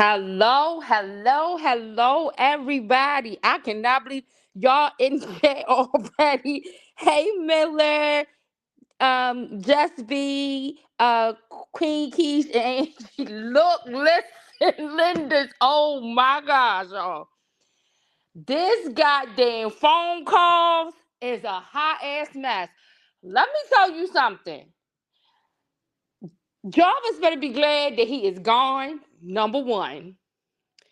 Hello, hello, hello, everybody. I cannot believe y'all in chat already. Hey, Miller, Just B, Queen Keys, and Angie. Look, listen, Linda's. Oh my gosh, y'all. This goddamn phone calls is a hot ass mess. Let me tell you something. Jarvis better be glad that he is gone, number one.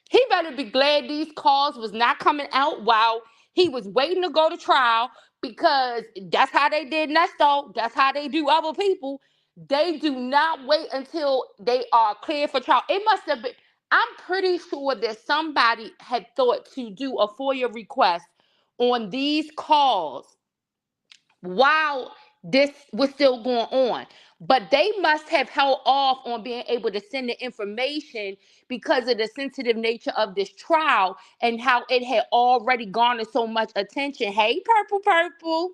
He better be glad these calls was not coming out while he was waiting to go to trial because that's how they did Nesto. That's how they do other people. They do not wait until they are cleared for trial. It must have been, I'm pretty sure that somebody had thought to do a FOIA request on these calls while this was still going on. But they must have held off on being able to send the information because of the sensitive nature of this trial and how it had already garnered so much attention. Hey, Purple Purple.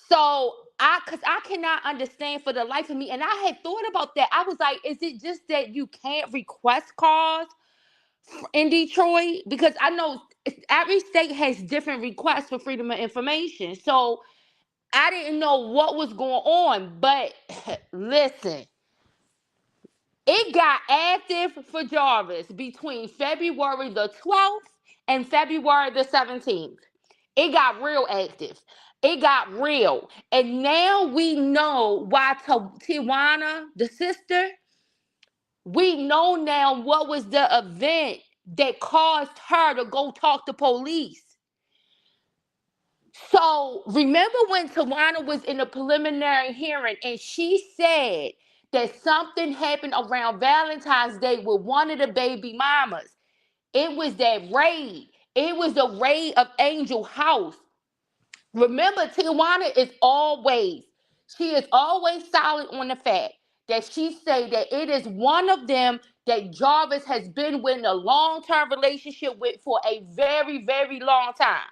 So cause I cannot understand for the life of me. And I had thought about that. I was like, is it just that you can't request calls in Detroit? Because I know every state has different requests for freedom of information. So I didn't know what was going on, but listen, it got active for Jarvis between February the 12th and February the 17th. It got real active. It got real. And now we know why Tijuana, the sister, we know now what was the event that caused her to go talk to police. So remember when Tawana was in a preliminary hearing and she said that something happened around Valentine's Day with one of the baby mamas. It was that raid. It was the raid of Angel House. Remember, she is always solid on the fact that she say that it is one of them that Jarvis has been with in a long-term relationship with for a very, very long time.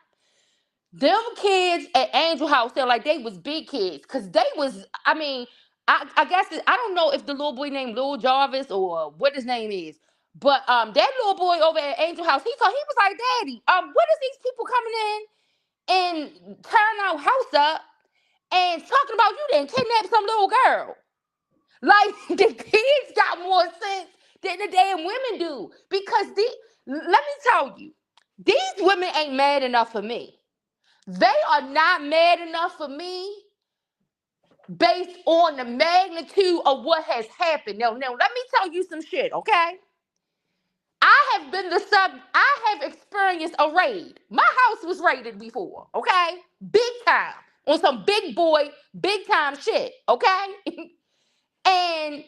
Them kids at Angel House, they're like they was big kids because they was. I mean, I guess I don't know if the little boy named Lil Jarvis or what his name is, but that little boy over at Angel House, he was like, Daddy, what is these people coming in and tearing our house up and talking about you didn't kidnap some little girl? Like the kids got more sense than the damn women do because let me tell you, these women ain't mad enough for me. They are not mad enough for me based on the magnitude of what has happened. Now, let me tell you some shit, okay? I have experienced a raid. My house was raided before, okay? Big time. On some big boy, big time shit, okay? And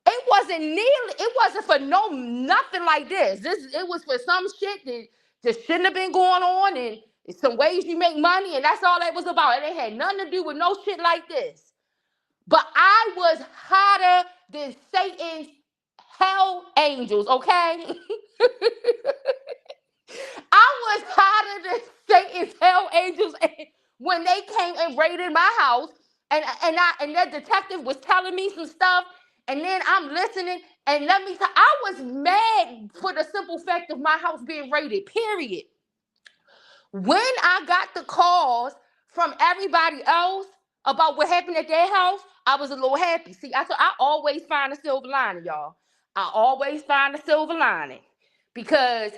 it wasn't for nothing like this. It was for some shit that just shouldn't have been going on and some ways you make money, and that's all that was about. It had nothing to do with no shit like this. But I was hotter than Satan's hell angels, okay? I was hotter than Satan's hell angels when they came and raided my house, and that detective was telling me some stuff, and then I'm listening, and let me tell, I was mad for the simple fact of my house being raided. Period. When I got the calls from everybody else about what happened at their house, I was a little happy. See, I always find a silver lining, y'all. I always find a silver lining because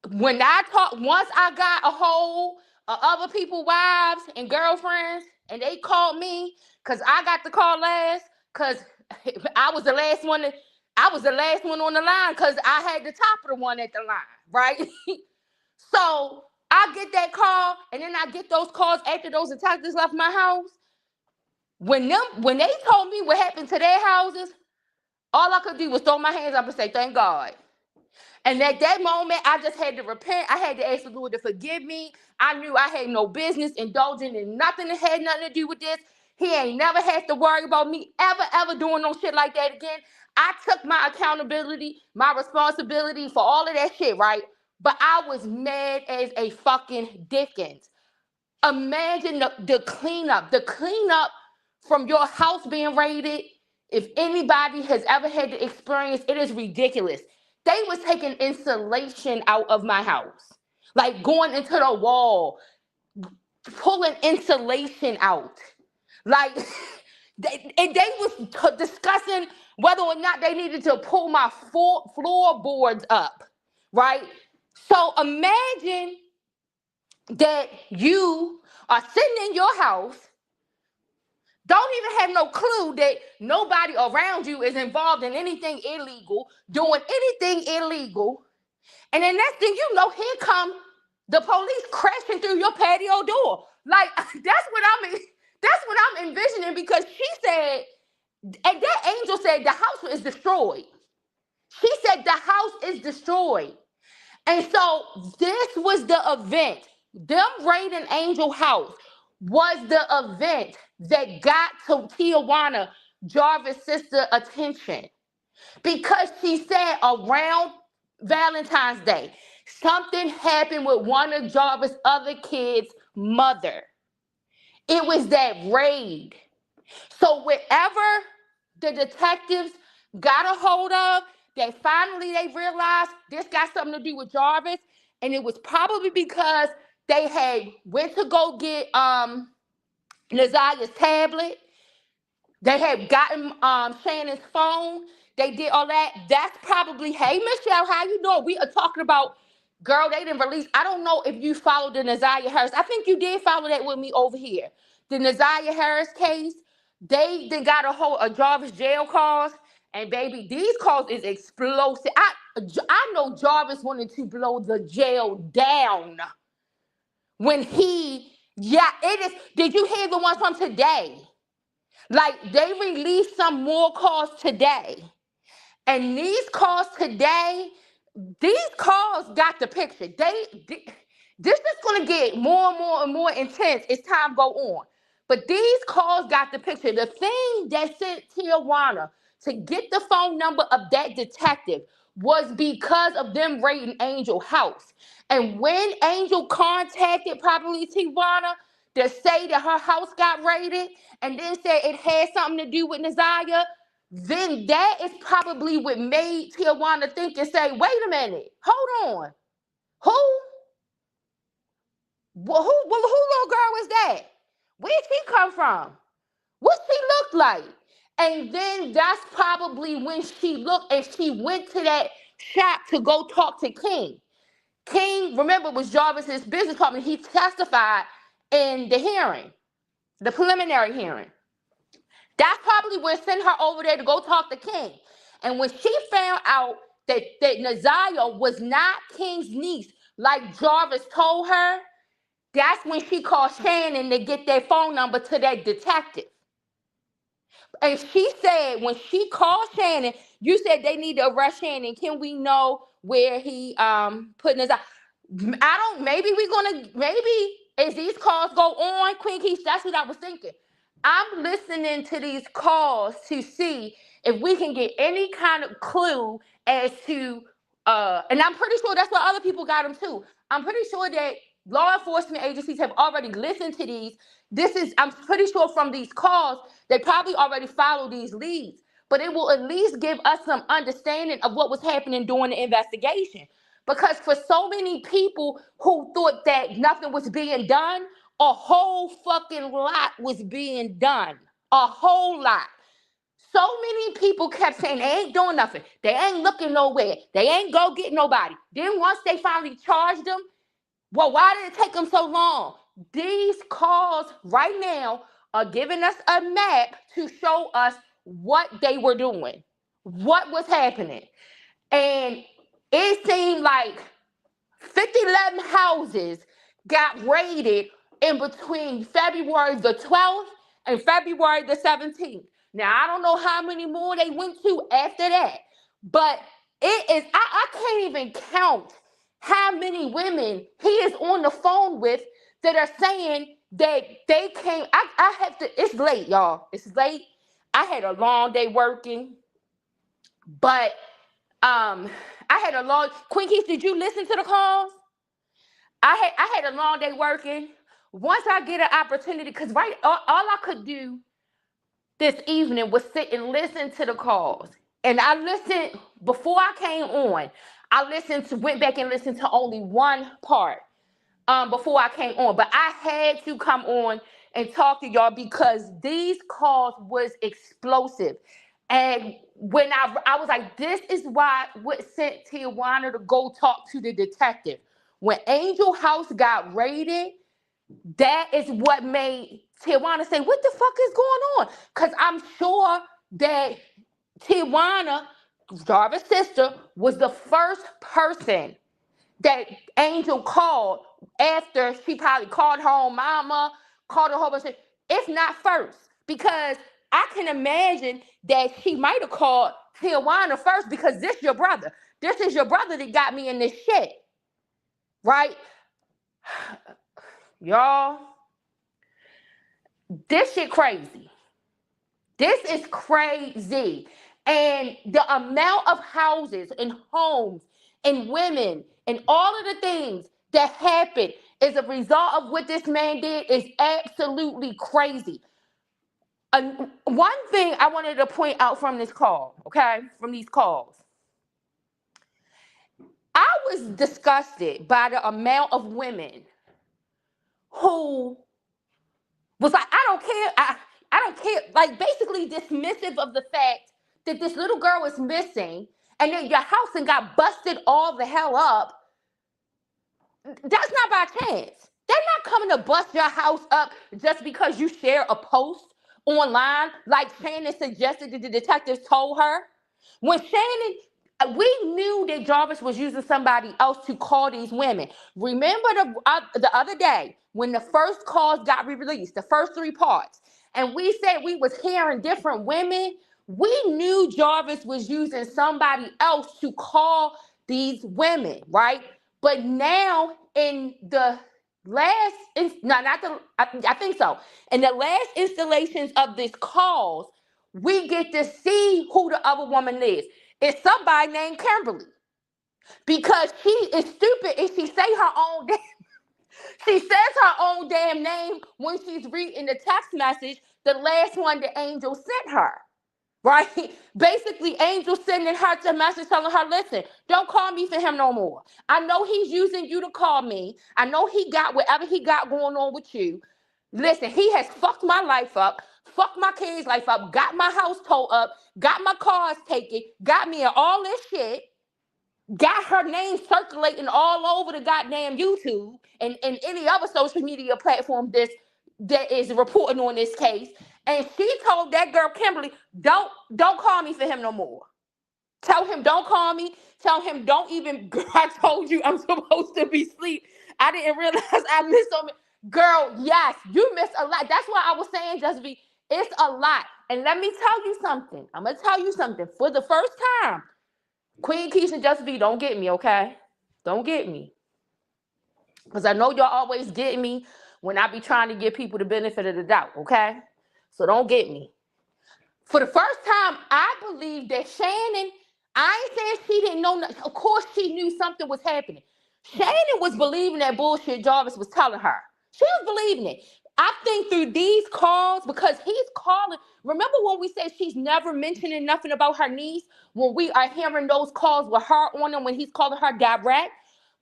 once I got a hold of other people's wives and girlfriends, and they called me because I got the call last, because I was the last one. I was the last one on the line because I had the top of the one at the line, right? So I get that call, and then I get those calls after those detectives left my house. When they told me what happened to their houses, all I could do was throw my hands up and say, "Thank God." And at that moment, I just had to repent. I had to ask the Lord to forgive me. I knew I had no business indulging in nothing that had nothing to do with this. He ain't never had to worry about me ever doing no shit like that again. I took my accountability, my responsibility for all of that shit, right? But I was mad as a fucking dickens. Imagine the cleanup from your house being raided If anybody has ever had the experience, it is ridiculous. They was taking insulation out of my house, like going into the wall, pulling insulation out. Like they was discussing whether or not they needed to pull my floorboards up, right? So imagine that you are sitting in your house, don't even have no clue that nobody around you is involved in anything illegal, doing anything illegal, and then next thing you know, here come the police crashing through your patio door. Like that's what I'm envisioning, because she said, and that angel said the house is destroyed. She said the house is destroyed. And so this was the event. Them raiding Angel House was the event that got to Tijuana Jarvis' sister attention, because she said around Valentine's Day, something happened with one of Jarvis' other kids' mother. It was that raid. So wherever the detectives got a hold of, they realized this got something to do with Jarvis, and it was probably because they had went to go get Nazaya's tablet. They had gotten Shannon's phone. They did all that. That's probably, hey, Michelle, how you doing? We are talking about, girl, they didn't release. I don't know if you followed the Nazaya Harris. I think you did follow that with me over here. The Nazaya Harris case, they got a hold of Jarvis jail calls. And baby, these calls is explosive. I know Jarvis wanted to blow the jail down when yeah, it is. Did you hear the ones from today? Like, they released some more calls today. And these calls today, these calls got the picture. This is going to get more and more and more intense as time go on. But these calls got the picture. The thing that sent Tijuana to get the phone number of that detective was because of them raiding Angel House. And when Angel contacted probably Tijuana to say that her house got raided, and then said it had something to do with Nazaya, then that is probably what made Tijuana think and say, wait a minute, hold on. Who? Who little girl was that? Where'd she come from? What she look like? And then that's probably when she looked and she went to that shop to go talk to King. King, remember, was Jarvis's business partner. He testified in the hearing, the preliminary hearing. That's probably what sent her over there to go talk to King. And when she found out that Nazaya was not King's niece, like Jarvis told her, that's when she called Shannon to get their phone number to that detective. And she said, when she called Shannon, you said they need to arrest Shannon. Can we know where he putting his? Maybe as these calls go on, Queen Keith, that's what I was thinking. I'm listening to these calls to see if we can get any kind of clue as to and I'm pretty sure that's why other people got them too. I'm pretty sure that law enforcement agencies have already listened to these. I'm pretty sure from these calls, they probably already followed these leads. But it will at least give us some understanding of what was happening during the investigation. Because for so many people who thought that nothing was being done, a whole fucking lot was being done. A whole lot. So many people kept saying they ain't doing nothing. They ain't looking nowhere. They ain't go get nobody. Then once they finally charged them, well, why did it take them so long? These calls right now are giving us a map to show us what they were doing, what was happening. And it seemed like 11 houses got raided in between February the 12th and February the 17th. Now, I don't know how many more they went to after that, but it is, I can't even count how many women he is on the phone with that are saying that they came. I have to, it's late, y'all. It's late. I had a long day working, but I had a long, Queen Keith, did you listen to the calls? I had a long day working. Once I get an opportunity, because all I could do this evening was sit and listen to the calls. And I listened before I came on. I went back and listened to only one part before I came on. But I had to come on and talk to y'all because these calls was explosive. And when I was like, this is why what sent Tijuana to go talk to the detective. When Angel House got raided, that is what made Tijuana say, what the fuck is going on? Because I'm sure that Tijuana, Jarvis' sister, was the first person that Angel called after she probably called her own mama, called a whole bunch of, if not first. Because I can imagine that she might have called Tijuana first because this your brother. This is your brother that got me in this shit. Right? Y'all, this shit crazy. This is crazy. And the amount of houses and homes and women and all of the things that happened as a result of what this man did is absolutely crazy. One thing I wanted to point out from this call, okay, from these calls, I was disgusted by the amount of women who was like, I don't care. I don't care. Like, basically dismissive of the fact that this little girl was missing and then your house and got busted all the hell up. That's not by chance. They're not coming to bust your house up just because you share a post online like Shannon suggested that the detectives told her. When Shannon, we knew that Jarvis was using somebody else to call these women. Remember the other day when the first calls got released, the first three parts, and we said we was hearing different women. We knew Jarvis was using somebody else to call these women, right? But now in the last, no, not the, I think so. In the last installations of these calls, we get to see who the other woman is. It's somebody named Kimberly. Because she is stupid and she say her own she says her own damn name when she's reading the text message, the last one the angel sent her. Right? Basically, Angel sending her a message telling her, listen, don't call me for him no more. I know he's using you to call me. I know he got whatever he got going on with you. Listen, he has fucked my life up, fucked my kids' life up, got my house towed up, got my cars taken, got me in all this shit, got her name circulating all over the goddamn YouTube and any other social media platform that is reporting on this case. And she told that girl Kimberly, don't call me for him no more. Tell him don't call me. Tell him don't even. I told you I'm supposed to be asleep. I didn't realize I missed so many. Girl, yes, you missed a lot. That's why I was saying, just be. It's a lot. And let me tell you something. I'm gonna tell you something. For the first time, Queen Keisha and Just B, don't get me, okay? Don't get me. Because I know y'all always get me when I be trying to give people the benefit of the doubt, okay? So don't get me. For the first time, I believe that Shannon, I ain't saying she didn't know, of course she knew something was happening. Shannon was believing that bullshit Jarvis was telling her. She was believing it. I think through these calls, because he's calling, remember when we said she's never mentioning nothing about her niece? When we are hearing those calls with her on them, when he's calling her direct?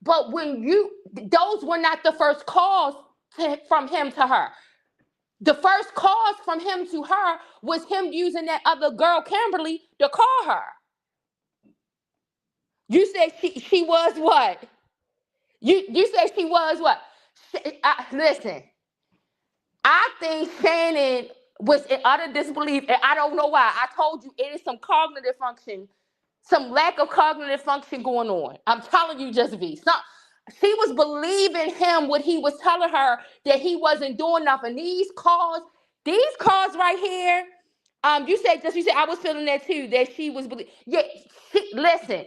But those were not the first calls from him to her. The first calls from him to her was him using that other girl, Kimberly, to call her. You said she was what? You said she was what? Listen, I think Shannon was in utter disbelief, and I don't know why. I told you it is some cognitive function, some lack of cognitive function going on. I'm telling you, just be. She was believing him what he was telling her that he wasn't doing nothing. These calls right here. You said I was feeling that too. That she was believing. Yeah, listen.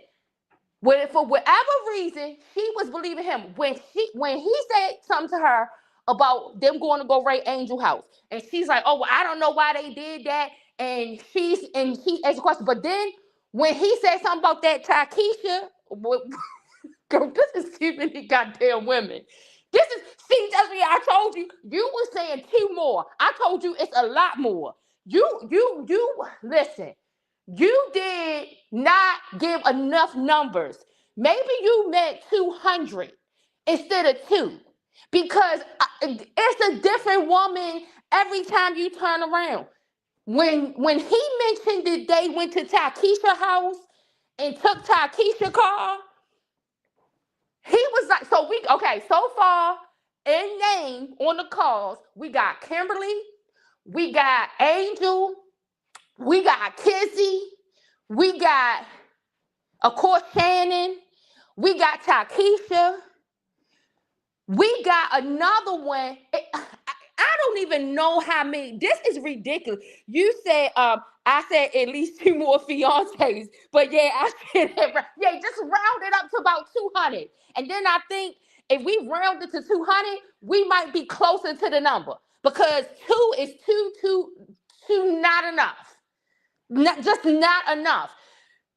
For whatever reason, she was believing him when he said something to her about them going to go raid Angel House, and she's like, "Oh, well, I don't know why they did that," and he asked a question, but then when he said something about that Takesha, girl, this is too many goddamn women. See, that's what I told you. You were saying two more. I told you it's a lot more. You listen. You did not give enough numbers. Maybe you meant 200 instead of two, because it's a different woman every time you turn around. When he mentioned that they went to Takesha's house and took Takesha's car, he was like, so we okay. So far, in name on the calls, we got Kimberly, we got Angel, we got Kizzy, we got, of course, Shannon, we got Takesha, we got another one. I don't even know how many. This is ridiculous. You said, I said at least two more fiancés, but yeah, I said that. Yeah, just round it up to about 200, and then I think if we round it to 200, we might be closer to the number, because two is two, not enough, just not enough.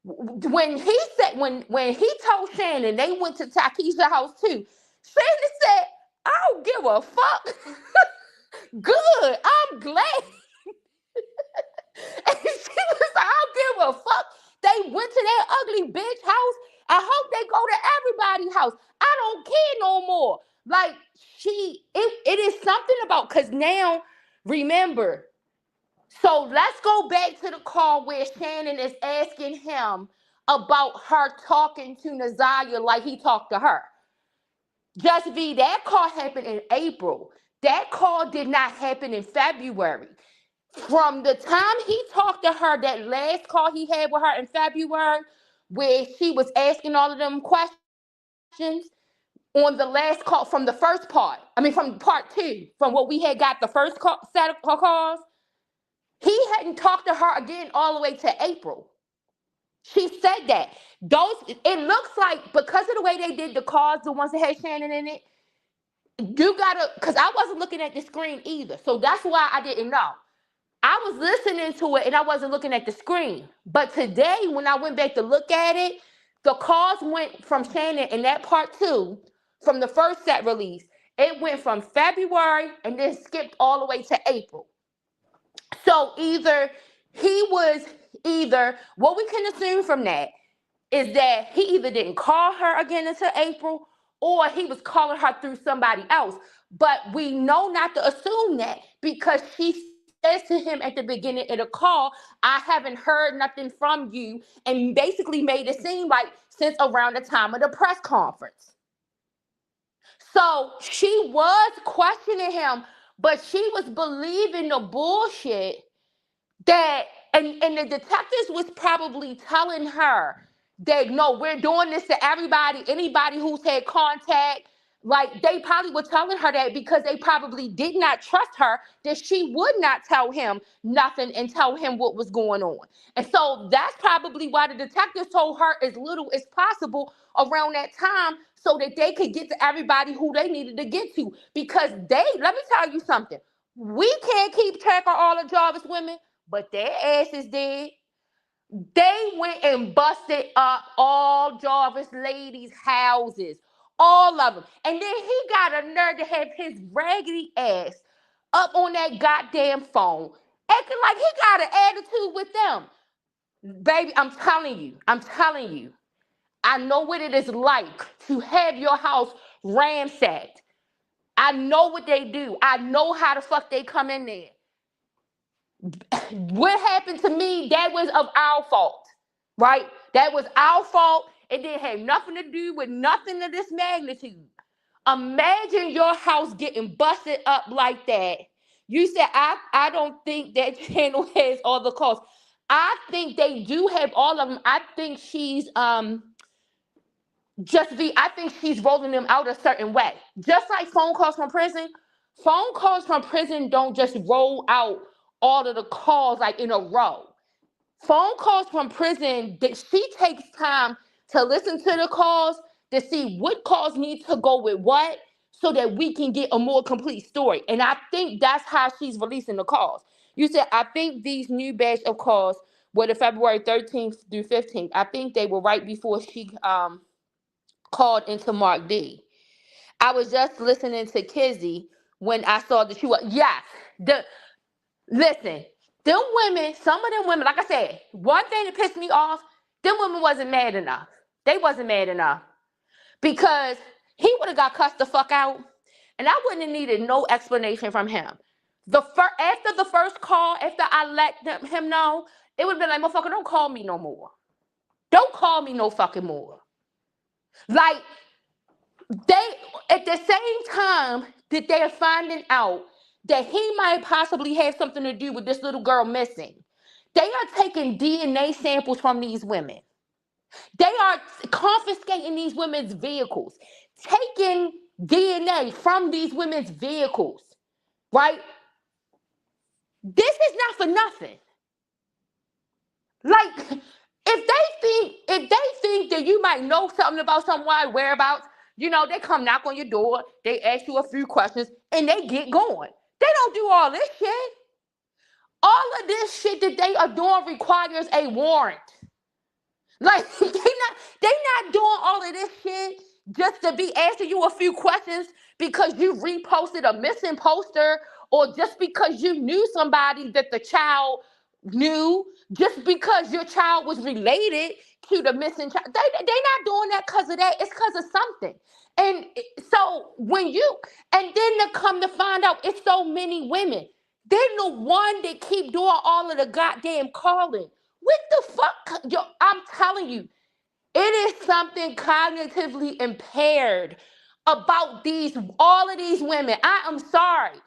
When he said, when he told Shannon they went to Takesha's house too, Shannon said, I don't give a fuck. Good. I'm glad. And she was like, I don't give a fuck. They went to that ugly bitch house. I hope they go to everybody's house. I don't care no more. Like, it is something about, because now, remember, so let's go back to the call where Shannon is asking him about her talking to Nazaria like he talked to her. Just V, that call happened in April. That call did not happen in February. From the time he talked to her, that last call he had with her in February, where she was asking all of them questions, on the last call from the first part, from part two, from what we had got the first set of calls, he hadn't talked to her again all the way to April. She said that. Those, it looks like, because of the way they did the calls, the ones that had Shannon in it, you gotta, because I wasn't looking at the screen either. So that's why I didn't know. I was listening to it and I wasn't looking at the screen. But today, when I went back to look at it, the calls went from Shannon in that part two, from the first set release. It went from February and then skipped all the way to April. So what we can assume from that is that he either didn't call her again until April, or he was calling her through somebody else. But we know not to assume that, because she says to him at the beginning of the call, I haven't heard nothing from you, and basically made it seem like since around the time of the press conference. So she was questioning him, but she was believing the bullshit that, and the detectives was probably telling her that, no, we're doing this to everybody, anybody who's had contact. Like, they probably were telling her that because they probably did not trust her, that she would not tell him nothing and tell him what was going on. And so that's probably why the detectives told her as little as possible around that time, so that they could get to everybody who they needed to get to. Because let me tell you something, we can't keep track of all the Jarvis women, but their asses did. They went and busted up all Jarvis ladies' houses, all of them. And then he got a nerve to have his raggedy ass up on that goddamn phone, acting like he got an attitude with them. Baby, I'm telling you, I know what it is like to have your house ransacked. I know what they do. I know how the fuck they come in there. What happened to me, that was of our fault, right? That was our fault. It didn't have nothing to do with nothing of this magnitude. Imagine your house getting busted up like that. You said, I don't think that channel has all the calls. I think they do have all of them. I think she's I think she's rolling them out a certain way. Just like phone calls from prison don't just roll out all of the calls like in a row. Phone calls from prison, that she takes time to listen to the calls to see what calls need to go with what, so that we can get a more complete story. And I think that's how she's releasing the calls. You said, I think these new batch of calls were the February 13th through 15th. I think they were right before she called into Mark D. I was just listening to Kizzy when I saw that you were, yes, listen, Them women, some of them women, like I said, one thing that pissed me off, them women wasn't mad enough. They wasn't mad enough because he would have got cussed the fuck out, and I wouldn't have needed no explanation from him. After the first call, after I let him know, it would have been like, motherfucker, don't call me no more. Don't call me no fucking more. Like, they, at the same time that they're finding out that he might possibly have something to do with this little girl missing, they are taking DNA samples from these women. They are confiscating these women's vehicles, taking DNA from these women's vehicles, right? This is not for nothing. Like, if they think that you might know something about someone's whereabouts, they come knock on your door, they ask you a few questions, and they get going. They don't do all this shit. All of this shit that they are doing requires a warrant. Like, they not doing all of this shit just to be asking you a few questions because you reposted a missing poster, or just because you knew somebody that the child knew, just because your child was related to the missing child. They not doing that because of that. It's because of something. And so and then to come to find out, it's so many women. They're the one that keep doing all of the goddamn calling. What the fuck? Yo, I'm telling you, it is something cognitively impaired about all of these women. I am sorry.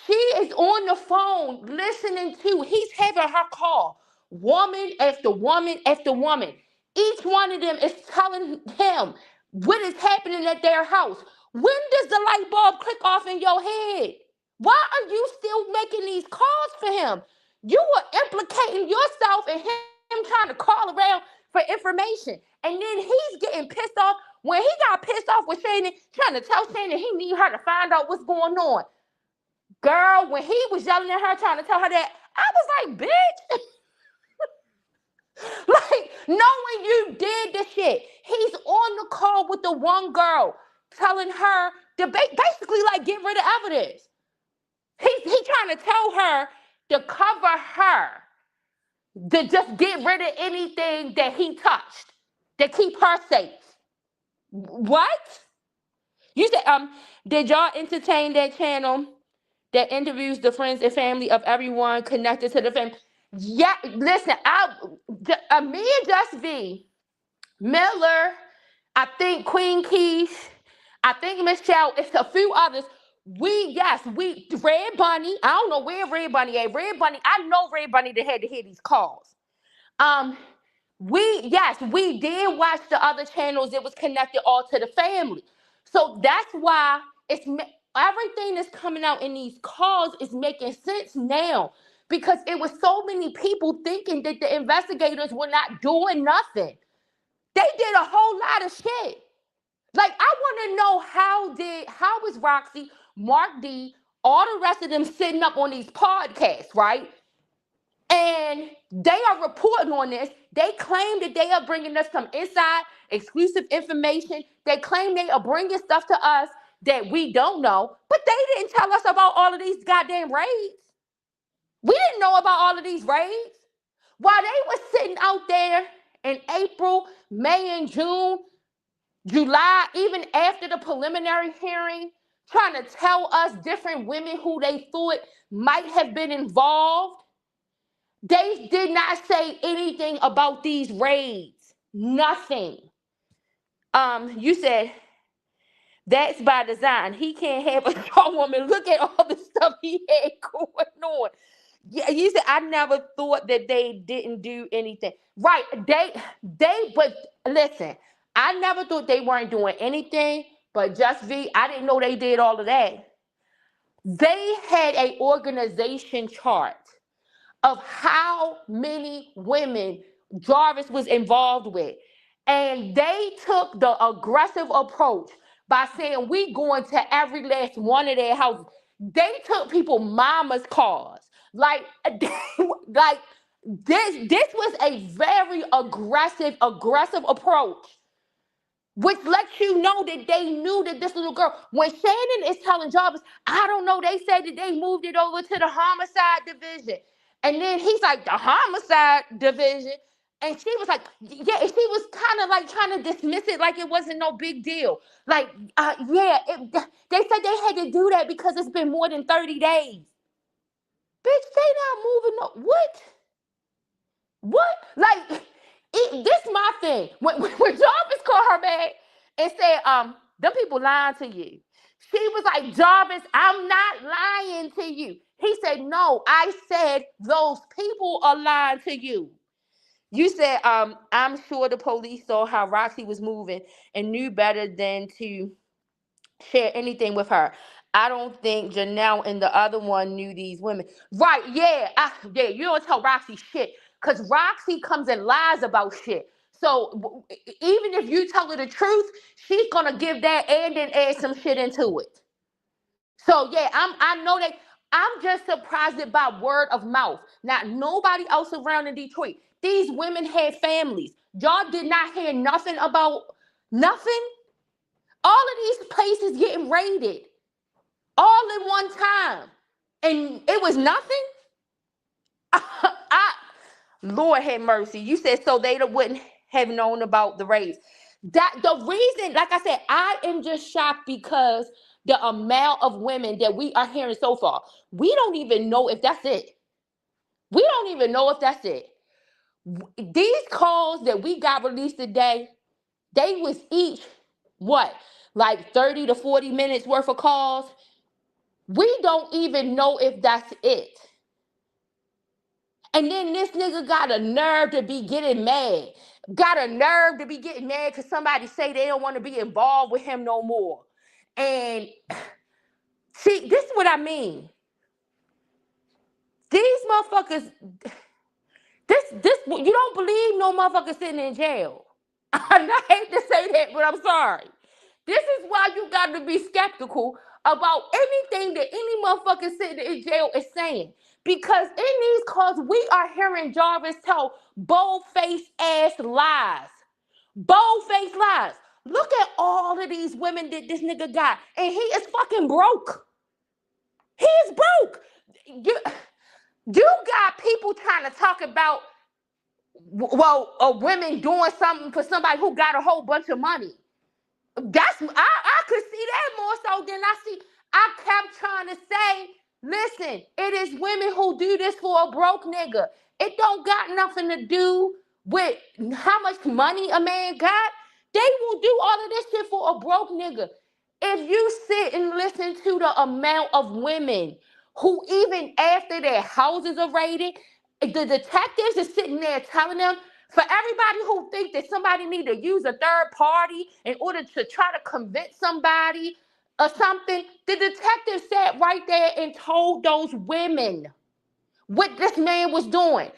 She is on the phone listening to, he's having her call woman after woman after woman. Each one of them is telling him what is happening at their house. When does the light bulb click off in your head? Why are you still making these calls for him? You are implicating yourself in him trying to call around for information. And then he's getting pissed off when he got pissed off with Shannon, trying to tell Shannon he need her to find out what's going on. Girl, when he was yelling at her, trying to tell her that, I was like, bitch. Like, knowing you did this shit. He's on the call with the one girl, telling her to basically, like, get rid of evidence. He's trying to tell her to cover her, to just get rid of anything that he touched, to keep her safe. What? You said, did y'all entertain that channel that interviews the friends and family of everyone connected to the family? Yeah, listen, me and Just V, Miller, I think Queen Keish, I think Michelle, it's a few others. Red Bunny, I don't know where Red Bunny at. Red Bunny, I know Red Bunny that had to hear these calls. We did watch the other channels. It was connected all to the family. So that's why everything that's coming out in these calls is making sense now, because it was so many people thinking that the investigators were not doing nothing. They did a whole lot of shit. Like, I want to know how was Roxy, Mark D, all the rest of them sitting up on these podcasts, right? And they are reporting on this. They claim that they are bringing us some inside exclusive information. They claim they are bringing stuff to us that we don't know, but they didn't tell us about all of these goddamn raids. We didn't know about all of these raids. While they were sitting out there in April, May, and June, July, even after the preliminary hearing, trying to tell us different women who they thought might have been involved, they did not say anything about these raids. Nothing. You said that's by design. He can't have a strong woman. Look at all the stuff he had going on. Yeah, you said I never thought that they didn't do anything. Right. But listen, I never thought they weren't doing anything, but Just V, I didn't know they did all of that. They had an organization chart of how many women Jarvis was involved with. And they took the aggressive approach by saying, we going to every last one of their houses. They took people mama's cars. Like this was a very aggressive approach, which lets you know that they knew that this little girl, when Shannon is telling Jarvis, I don't know, they said that they moved it over to the homicide division. And then he's like, the homicide division. And she was like, yeah, and she was kind of like trying to dismiss it like it wasn't no big deal. Like, yeah, they said they had to do that because it's been more than 30 days. Bitch, they not moving up. What? What? Like, this my thing. When Jarvis called her back and said, them people lying to you. She was like, Jarvis, I'm not lying to you. He said, no, I said those people are lying to you. You said, I'm sure the police saw how Roxy was moving and knew better than to share anything with her. I don't think Janelle and the other one knew these women. Right, yeah. Yeah, you don't tell Roxy shit. Because Roxy comes and lies about shit. So even if you tell her the truth, she's gonna give that and then add some shit into it. So yeah, I know that I'm just surprised by word of mouth. Not nobody else around in Detroit. These women had families. Y'all did not hear nothing about nothing. All of these places getting raided all in one time. And it was nothing? I Lord have mercy. You said so they wouldn't have known about the raids. That the reason, like I said, I am just shocked because the amount of women that we are hearing so far. We don't even know if that's it. We don't even know if that's it. These calls that we got released today, they was each what? Like 30 to 40 minutes worth of calls. We don't even know if that's it. And then this nigga got a nerve to be getting mad. Got a nerve to be getting mad because somebody say they don't want to be involved with him no more. And see, this is what I mean. These motherfuckers, this you don't believe no motherfucker sitting in jail. I hate to say that, but I'm sorry. This is why you got to be skeptical about anything that any motherfucker sitting in jail is saying. Because in these calls, we are hearing Jarvis tell bold-faced ass lies. Bold-faced lies. Look at all of these women that this nigga got. And he is fucking broke. He is broke. You got people trying to talk about, well, women doing something for somebody who got a whole bunch of money. I could see that more so than I see. I kept trying to say, listen, it is women who do this for a broke nigga. It don't got nothing to do with how much money a man got. They will do all of this shit for a broke nigga. If you sit and listen to the amount of women who, even after their houses are raided, the detectives are sitting there telling them, for everybody who think that somebody need to use a third party in order to try to convince somebody or something, the detective sat right there and told those women what this man was doing.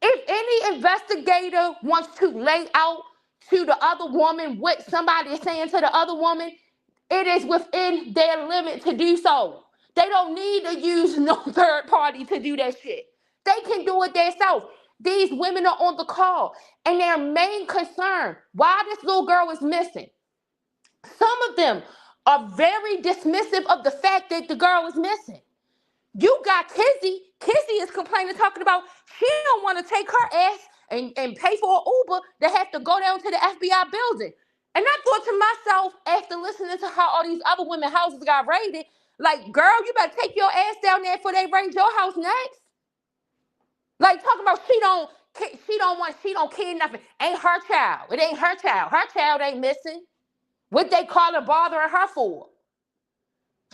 If any investigator wants to lay out to the other woman what somebody is saying to the other woman, it is within their limit to do so. They don't need to use no third party to do that shit. They can do it themselves. These women are on the call, and their main concern, why this little girl is missing. Some of them are very dismissive of the fact that the girl is missing. You got Kizzy. Kizzy is complaining, talking about she don't want to take her ass and pay for an Uber to have to go down to the FBI building. And I thought to myself, after listening to how all these other women's houses got raided, like, girl, you better take your ass down there before they raid your house next. Like, talking about she don't care nothing. Ain't her child. It ain't her child. Her child ain't missing. What they call her bothering her for?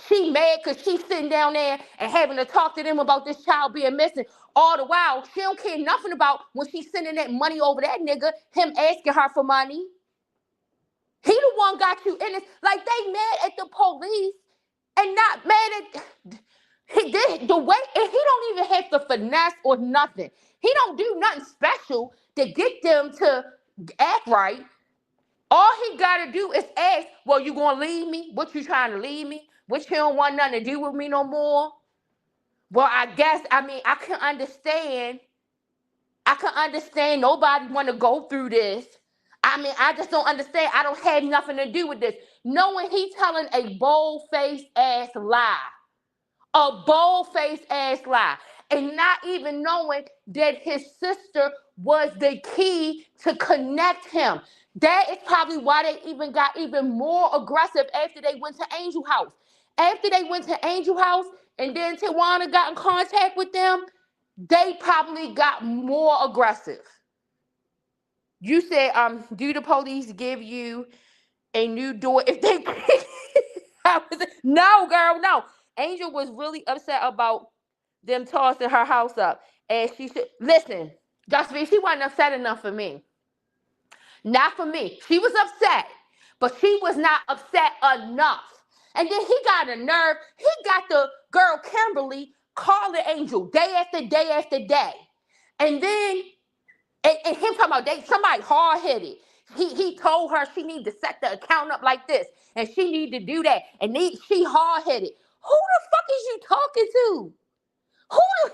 She mad because she's sitting down there and having to talk to them about this child being missing. All the while, she don't care nothing about when she's sending that money over that nigga, him asking her for money. He the one got you in this. Like, they mad at the police and not mad at the way, and he don't even have to finesse or nothing. He don't do nothing special to get them to act right. All he gotta do is ask, well, you gonna leave me? What, you trying to leave me? What, you don't want nothing to do with me no more? Well, I guess, I can understand. I can understand nobody want to go through this. I just don't understand. I don't have nothing to do with this. Knowing he telling a bold-faced ass lie. A bold-faced ass lie. and not even knowing that his sister was the key to connect him. That is probably why they even got even more aggressive after they went to Angel House. After they went to Angel House and then Tijuana got in contact with them, they probably got more aggressive. You said, do the police give you a new door if they no, girl, no. Angel was really upset about them tossing her house up. And she should listen, Josephine, she wasn't upset enough for me. Not for me. She was upset, but she was not upset enough. And then he got a nerve. He got the girl Kimberly calling Angel day after day after day. And then and him talking about somebody hard headed. He told her she need to set the account up like this, and she need to do that, and she hard headed. Who the fuck is you talking to? Who?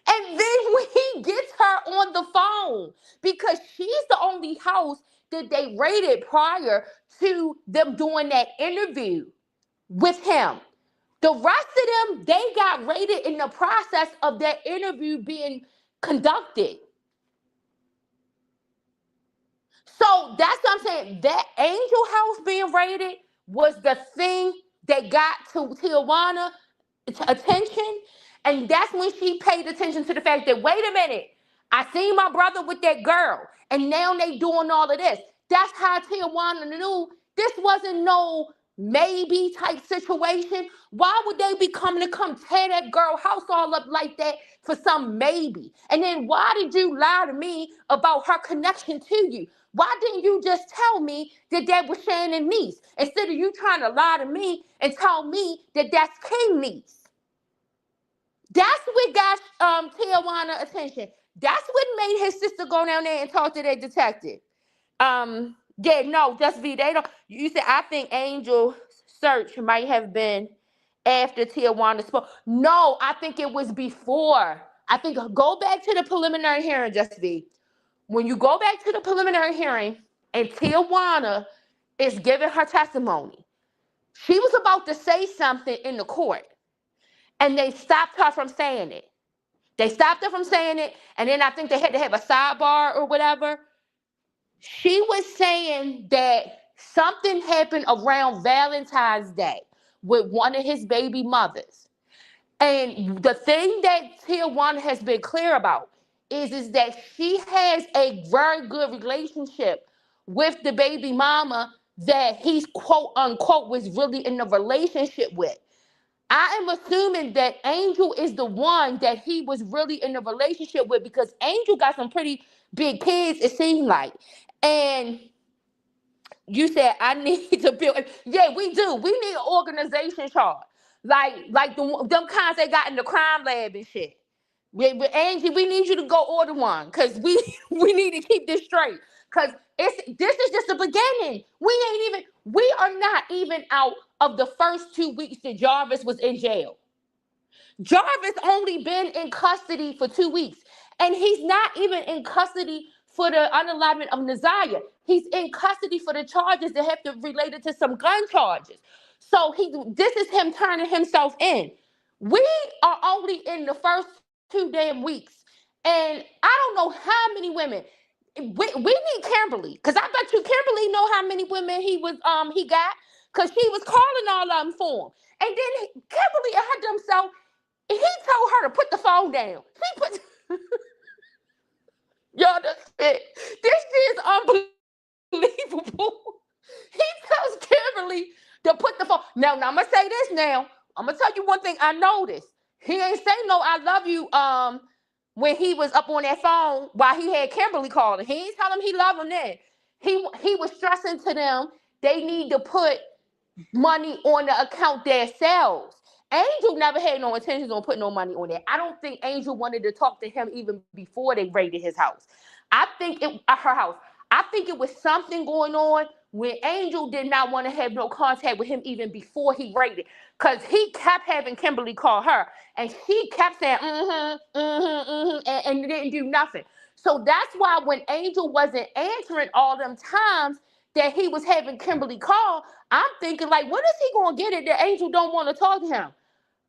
And then when he gets her on the phone, because she's the only house that they raided prior to them doing that interview with him. The rest of them, they got raided in the process of that interview being conducted. So that's what I'm saying. That Angel House being raided was the thing that got to Tijuana attention. And that's when she paid attention to the fact that, wait a minute, I seen my brother with that girl. And now they doing all of this. That's how Tijuana knew this wasn't no maybe type situation. Why would they be coming to come tear that girl house all up like that for some maybe? And then why did you lie to me about her connection to you? Why didn't you just tell me that that was Shannon's niece instead of you trying to lie to me and tell me that that's King's niece? That's what got Tijuana attention. That's what made his sister go down there and talk to that detective. Yeah, no, just be they don't. You said I think Angel search might have been after Tijuana spoke. No, I think it was before. I think go back to the preliminary hearing, just be. When you go back to the preliminary hearing and Tijuana is giving her testimony, she was about to say something in the court, and they stopped her from saying it. They stopped her from saying it, and then I think they had to have a sidebar or whatever. She was saying that something happened around Valentine's Day with one of his baby mothers. And the thing that Tijuana has been clear about is that she has a very good relationship with the baby mama that he's quote unquote was really in a relationship with. I am assuming that Angel is the one that he was really in a relationship with because Angel got some pretty big kids, it seemed like. And you said I need to build. Yeah, we do. We need an organization chart, like them kinds they got in the crime lab and shit. With Angie, we need you to go order one because we we need to keep this straight. Because this is just the beginning. We are not even out of the first 2 weeks that Jarvis was in jail. Jarvis only been in custody for 2 weeks, and he's not even in custody for the unalignment of Naziah. He's in custody for the charges that have to related to some gun charges. So this is him turning himself in. We are only in the first 2 damn weeks, and I don't know how many women. We need Kimberly because I bet you Kimberly know how many women he got because she was calling all of them for him. And then Kimberly had himself. He told her to put the phone down. She put y'all this is unbelievable. He tells Kimberly to put the phone. Now I'm gonna say this now. I'm gonna tell you one thing I noticed. He ain't say no I love you when he was up on that phone while he had Kimberly calling. He ain't tell him he loved him then. He was stressing to them they need to put money on the account themselves. Angel never had no intentions on putting no money on there. I don't think Angel wanted to talk to him even before they raided his house. I think it her house. I think it was something going on when Angel did not want to have no contact with him even before he raided. Because he kept having Kimberly call her. And she kept saying, and didn't do nothing. So that's why when Angel wasn't answering all them times that he was having Kimberly call, I'm thinking, like, what is he going to get it that Angel don't want to talk to him?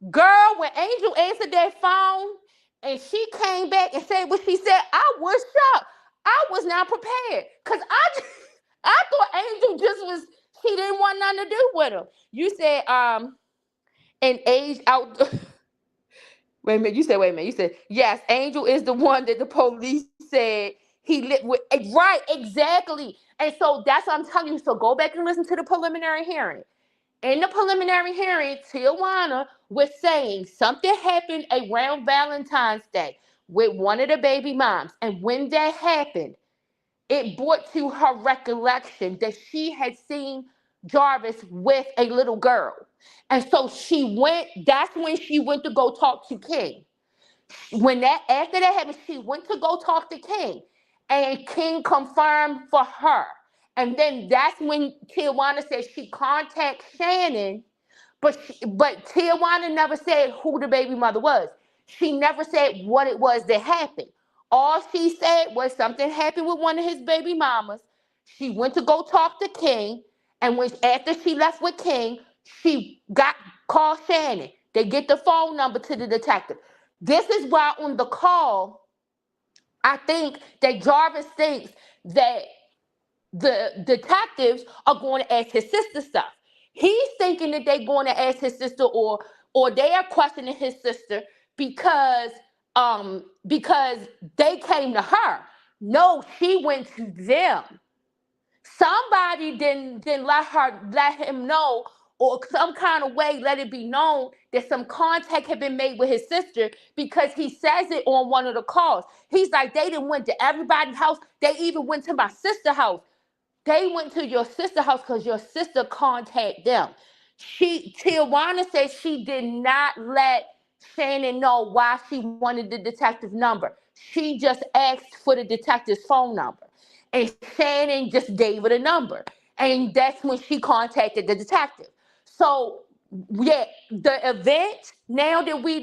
Girl, when Angel answered that phone And she came back and said what she said. I was shocked. I was not prepared. Because I thought Angel just was, she didn't want nothing to do with him. You said, an age out. Wait a minute. You said, wait a minute. You said, yes, Angel is the one that the police said he lit with. Right, exactly. And so that's what I'm telling you. So go back and listen to the preliminary hearing. In the preliminary hearing, Tijuana was saying something happened around Valentine's Day with one of the baby moms. And when that happened, it brought to her recollection that she had seen Jarvis with a little girl. And so that's when she went to go talk to King. After that happened, she went to go talk to King. And King confirmed for her. And then that's when Tijuana said she contacted Shannon, but Tijuana never said who the baby mother was. She never said what it was that happened. All she said was something happened with one of his baby mamas. She went to go talk to King, and after she left with King, she got called Shannon. They get the phone number to the detective. This is why on the call, I think that Jarvis thinks that the detectives are going to ask his sister stuff. He's thinking that they're going to ask his sister, or they are questioning his sister because they came to her. No, she went to them. Somebody didn't let him know, or some kind of way let it be known that some contact had been made with his sister, because he says it on one of the calls. He's like, they didn't went to everybody's house. They even went to my sister's house. They went to your sister's house because your sister contacted them. Tijuana said she did not let Shannon know why she wanted the detective number. She just asked for the detective's phone number. And Shannon just gave her the number. And that's when she contacted the detective. So yeah, the event, now we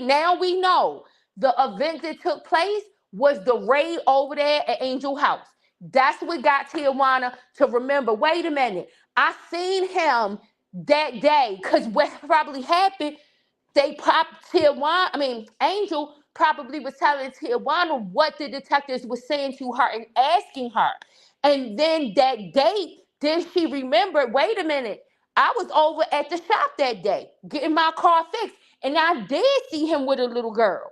know the event that took place was the raid over there at Angel House. That's what got Tijuana to remember, wait a minute, I seen him that day. Because what probably happened, Angel probably was telling Tijuana what the detectives were saying to her and asking her. And then that date, then she remembered, wait a minute, I was over at the shop that day getting my car fixed. And I did see him with a little girl.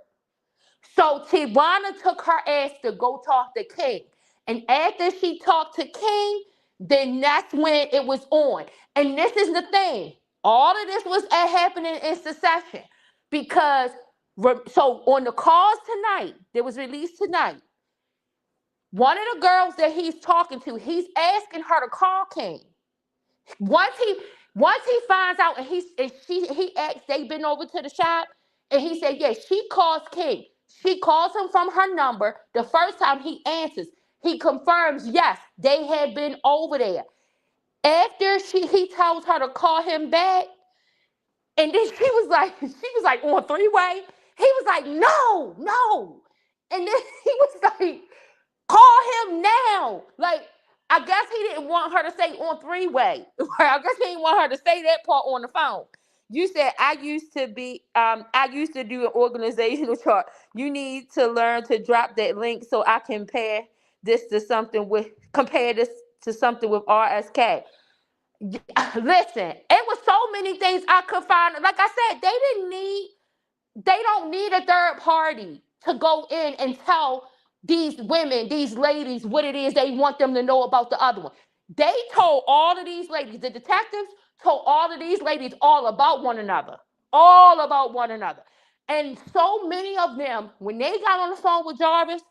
So Tijuana took her ass to go talk to King. And after she talked to King, then that's when it was on. And this is the thing. All of this was happening in succession. Because, so on the calls tonight, that was released tonight, one of the girls that he's talking to, he's asking her to call King. Once he once he finds out, he asked, they been over to the shop, and he said, yes, she calls King. She calls him from her number. The first time he answers, he confirms, yes, they had been over there. After he tells her to call him back, and then she was like on three-way. He was like, no, no. And then he was like, call him now. Like, I guess he didn't want her to say on three-way. I guess he didn't want her to say that part on the phone. You said I used to do an organizational chart. You need to learn to drop that link so I can compare this to something with RSK. Listen, it was so many things I could find. Like I said, they don't need a third party to go in and tell these women, these ladies, what it is they want them to know about the other one. They told all of these ladies, the detectives told all of these ladies all about one another, all about one another. And so many of them, when they got on the phone with Jarvis,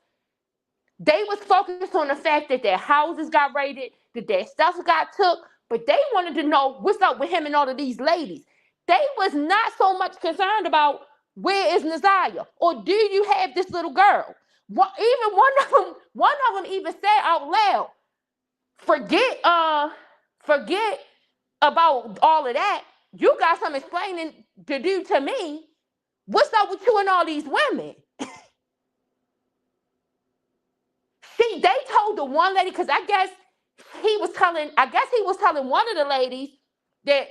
they was focused on the fact that their houses got raided, that their stuff got took, but they wanted to know what's up with him and all of these ladies. They was not so much concerned about where is Naziah, or do you have this little girl. Even one of them even said out loud, forget about all of that. You got some explaining to do to me. What's up with you and all these women? See, they told the one lady, because I guess he was telling one of the ladies that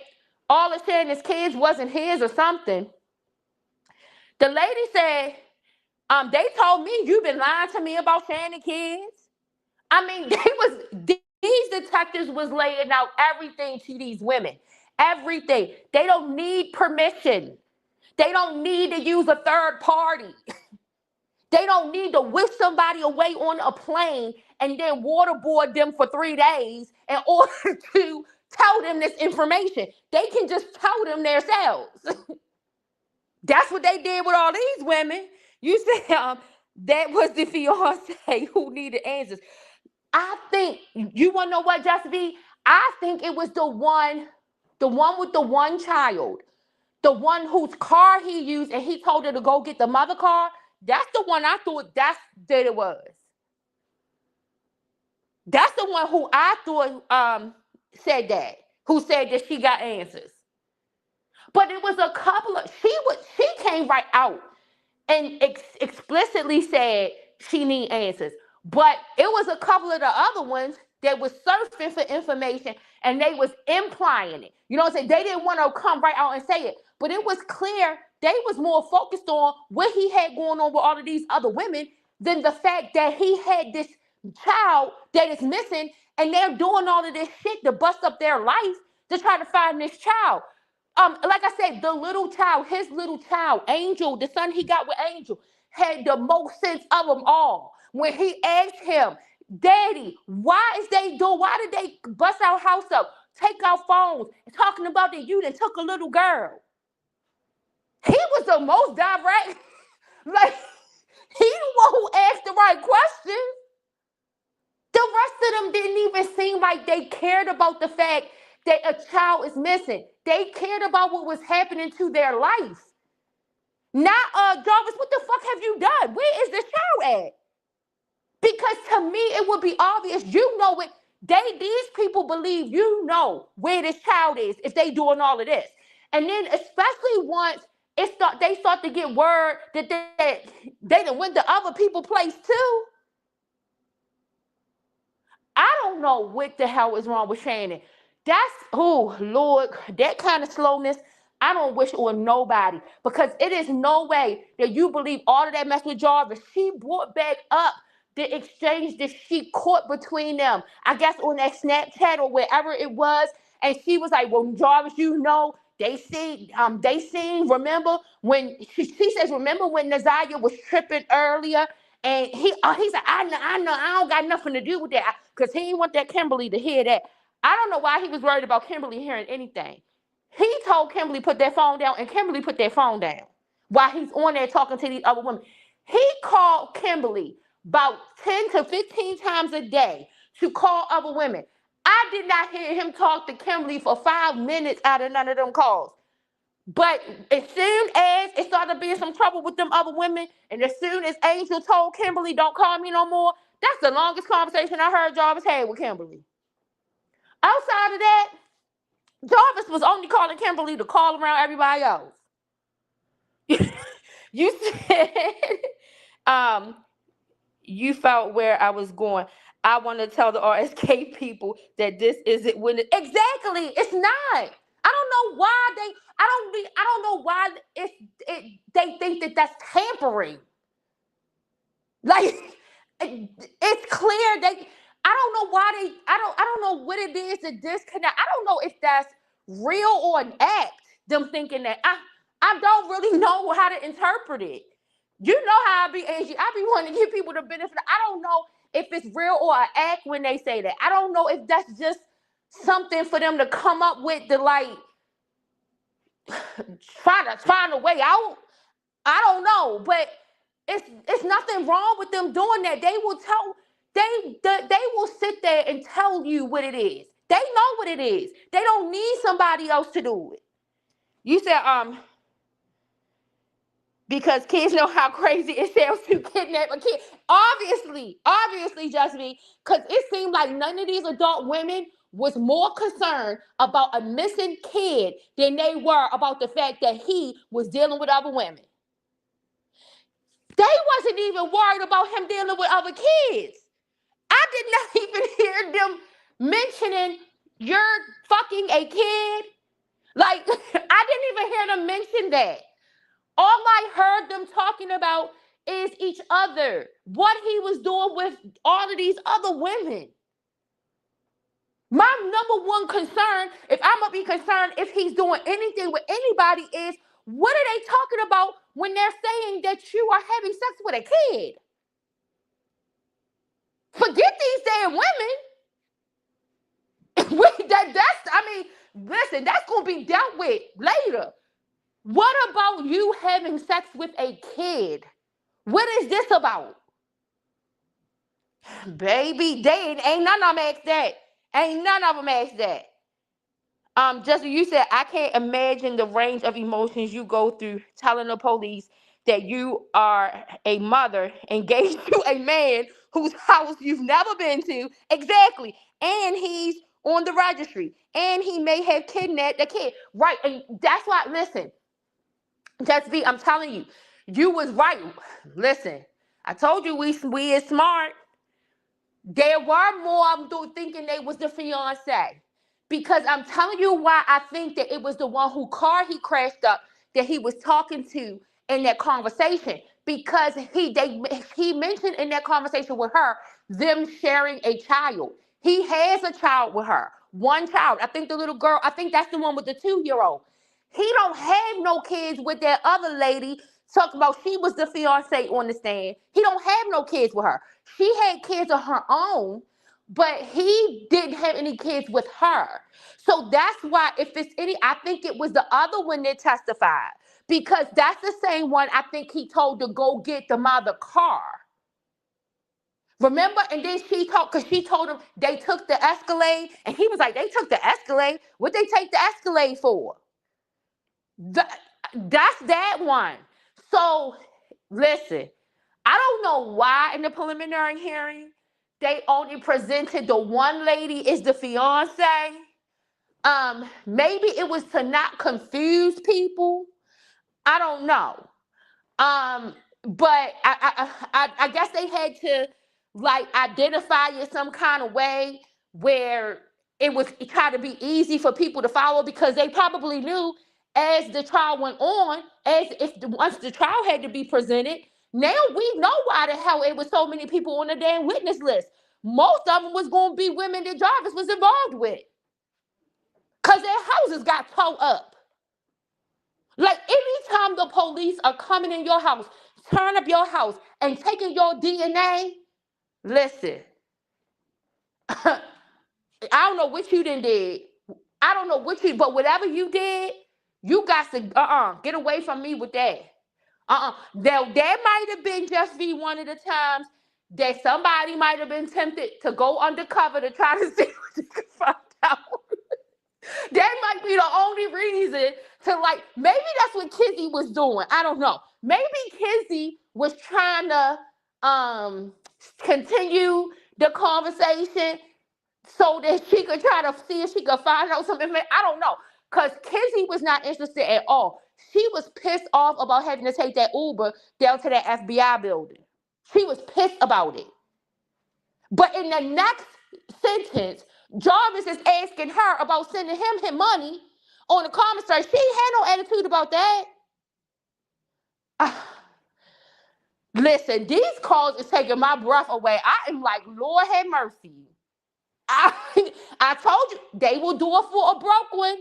all of Shannon's kids wasn't his or something. The lady said, They told me you've been lying to me about Shannon kids. I mean, these detectives was laying out everything to these women. Everything. They don't need permission. They don't need to use a third party. They don't need to whisk somebody away on a plane and then waterboard them for 3 days in order to tell them this information. They can just tell them themselves. That's what they did with all these women. You said that was the fiance who needed answers. I think you want to know what, Just B? I think it was the one with the one child, the one whose car he used, and he told her to go get the mother car. That's the one I thought that it was. That's the one who I thought said that, who said that she got answers. But it was a couple of she came right out and explicitly said she need answers. But it was a couple of the other ones that was surfing for information and they was implying it. You know what I'm saying? They didn't want to come right out and say it. But it was clear they was more focused on what he had going on with all of these other women than the fact that he had this child that is missing and they're doing all of this shit to bust up their life to try to find this child. Like I said, the little child, his little child, Angel, the son he got with Angel, had the most sense of them all. When he asked him, Daddy, why did they bust our house up, take our phones, talking about that you done took a little girl? He was the most direct. Like, he the one who asked the right questions. The rest of them didn't even seem like they cared about the fact that a child is missing. They cared about what was happening to their life. Now, Jarvis, what the fuck have you done? Where is this child at? Because to me, it would be obvious. You know it. These people believe you know where this child is if they doing all of this. And then, especially once they start to get word that they done went to other people's place too. I don't know what the hell is wrong with Shannon. Oh Lord, that kind of slowness, I don't wish on nobody because it is no way that you believe all of that mess with Jarvis. She brought back up the exchange that she caught between them, I guess on that Snapchat or wherever it was, and she was like, "Well, Jarvis, they seen. Remember when she says, remember when Nazaria was tripping earlier?" And he said, I know, I don't got nothing to do with that. Because he didn't want that Kimberly to hear that. I don't know why he was worried about Kimberly hearing anything. He told Kimberly put that phone down, and Kimberly put that phone down while he's on there talking to these other women. He called Kimberly about 10 to 15 times a day to call other women. I did not hear him talk to Kimberly for 5 minutes out of none of them calls. But as soon as it started being some trouble with them other women, and as soon as Angel told Kimberly, don't call me no more, that's the longest conversation I heard Jarvis had with Kimberly. Outside of that, Jarvis was only calling Kimberly to call around everybody else. You said, um, you felt where I was going. I want to tell the RSK people that this isn't when exactly it's not. I don't know why I don't know why they think that that's tampering. Like it's clear they I don't know why I don't know what it is to disconnect. I don't know if that's real or an act. Them thinking that I don't really know how to interpret it. You know how I be, Angie. I be wanting to give people the benefit. I don't know if it's real or an act when they say that. I don't know if that's just something for them to come up with to like try to find a way out. I don't know, but it's nothing wrong with them doing that. They will sit there and tell you what it is. They know what it is. They don't need somebody else to do it. You said because kids know how crazy it sounds to kidnap a kid. Obviously, Jasmine, because it seemed like none of these adult women was more concerned about a missing kid than they were about the fact that he was dealing with other women. They wasn't even worried about him dealing with other kids. I did not even hear them mentioning you're fucking a kid. Like, I didn't even hear them mention that. All I heard them talking about is each other. What he was doing with all of these other women. My number one concern, if I'm gonna be concerned if he's doing anything with anybody, is what are they talking about when they're saying that you are having sex with a kid? Forget these damn women. Listen, that's gonna be dealt with later. What about you having sex with a kid? What is this about? Baby, they ain't none of them asked that. Ain't none of them asked that. Justin, you said I can't imagine the range of emotions you go through telling the police that you are a mother engaged to a man whose house you've never been to. Exactly. And he's on the registry. And he may have kidnapped a kid. Right. And that's why, listen, Just B, I'm telling you, you was right. Listen, I told you we is smart. There were more of them thinking they was the fiance. Because I'm telling you why I think that it was the one who car he crashed up that he was talking to in that conversation. Because he mentioned in that conversation with her them sharing a child. He has a child with her. One child. I think the little girl, I think that's the one with the 2-year-old. He don't have no kids with that other lady. Talk about she was the fiance on the stand. He don't have no kids with her. She had kids of her own, but he didn't have any kids with her. So that's why, if it's any, I think it was the other one that testified, because that's the same one I think he told to go get the mother car. Remember? And then because she told him they took the Escalade, and he was like, they took the Escalade? What they take the Escalade for? That's that one. So listen, I don't know why in the preliminary hearing they only presented the one lady as the fiance. Maybe it was to not confuse people. I don't know. But I guess they had to like identify it some kind of way where it was try to be easy for people to follow, because they probably knew as the trial went on, as if once the trial had to be presented, now we know why the hell it was so many people on the damn witness list. Most of them was going to be women that Jarvis was involved with, because their houses got towed up. Like, anytime the police are coming in your house, turn up your house, and taking your DNA, listen, I don't know what you did. I don't know what you, but whatever you did, you got to, get away from me with that. There might have been just be one of the times that somebody might have been tempted to go undercover to try to see what you could find out. That might be the only reason to, like, maybe that's what Kizzy was doing. I don't know. Maybe Kizzy was trying to continue the conversation so that she could try to see if she could find out something. I don't know. Because Kizzy was not interested at all. She was pissed off about having to take that Uber down to that FBI building. She was pissed about it. But in the next sentence, Jarvis is asking her about sending him money on the commissary. She ain't had no attitude about that. Listen, these calls is taking my breath away. I am like, Lord have mercy. I told you, they will do it for a broke one.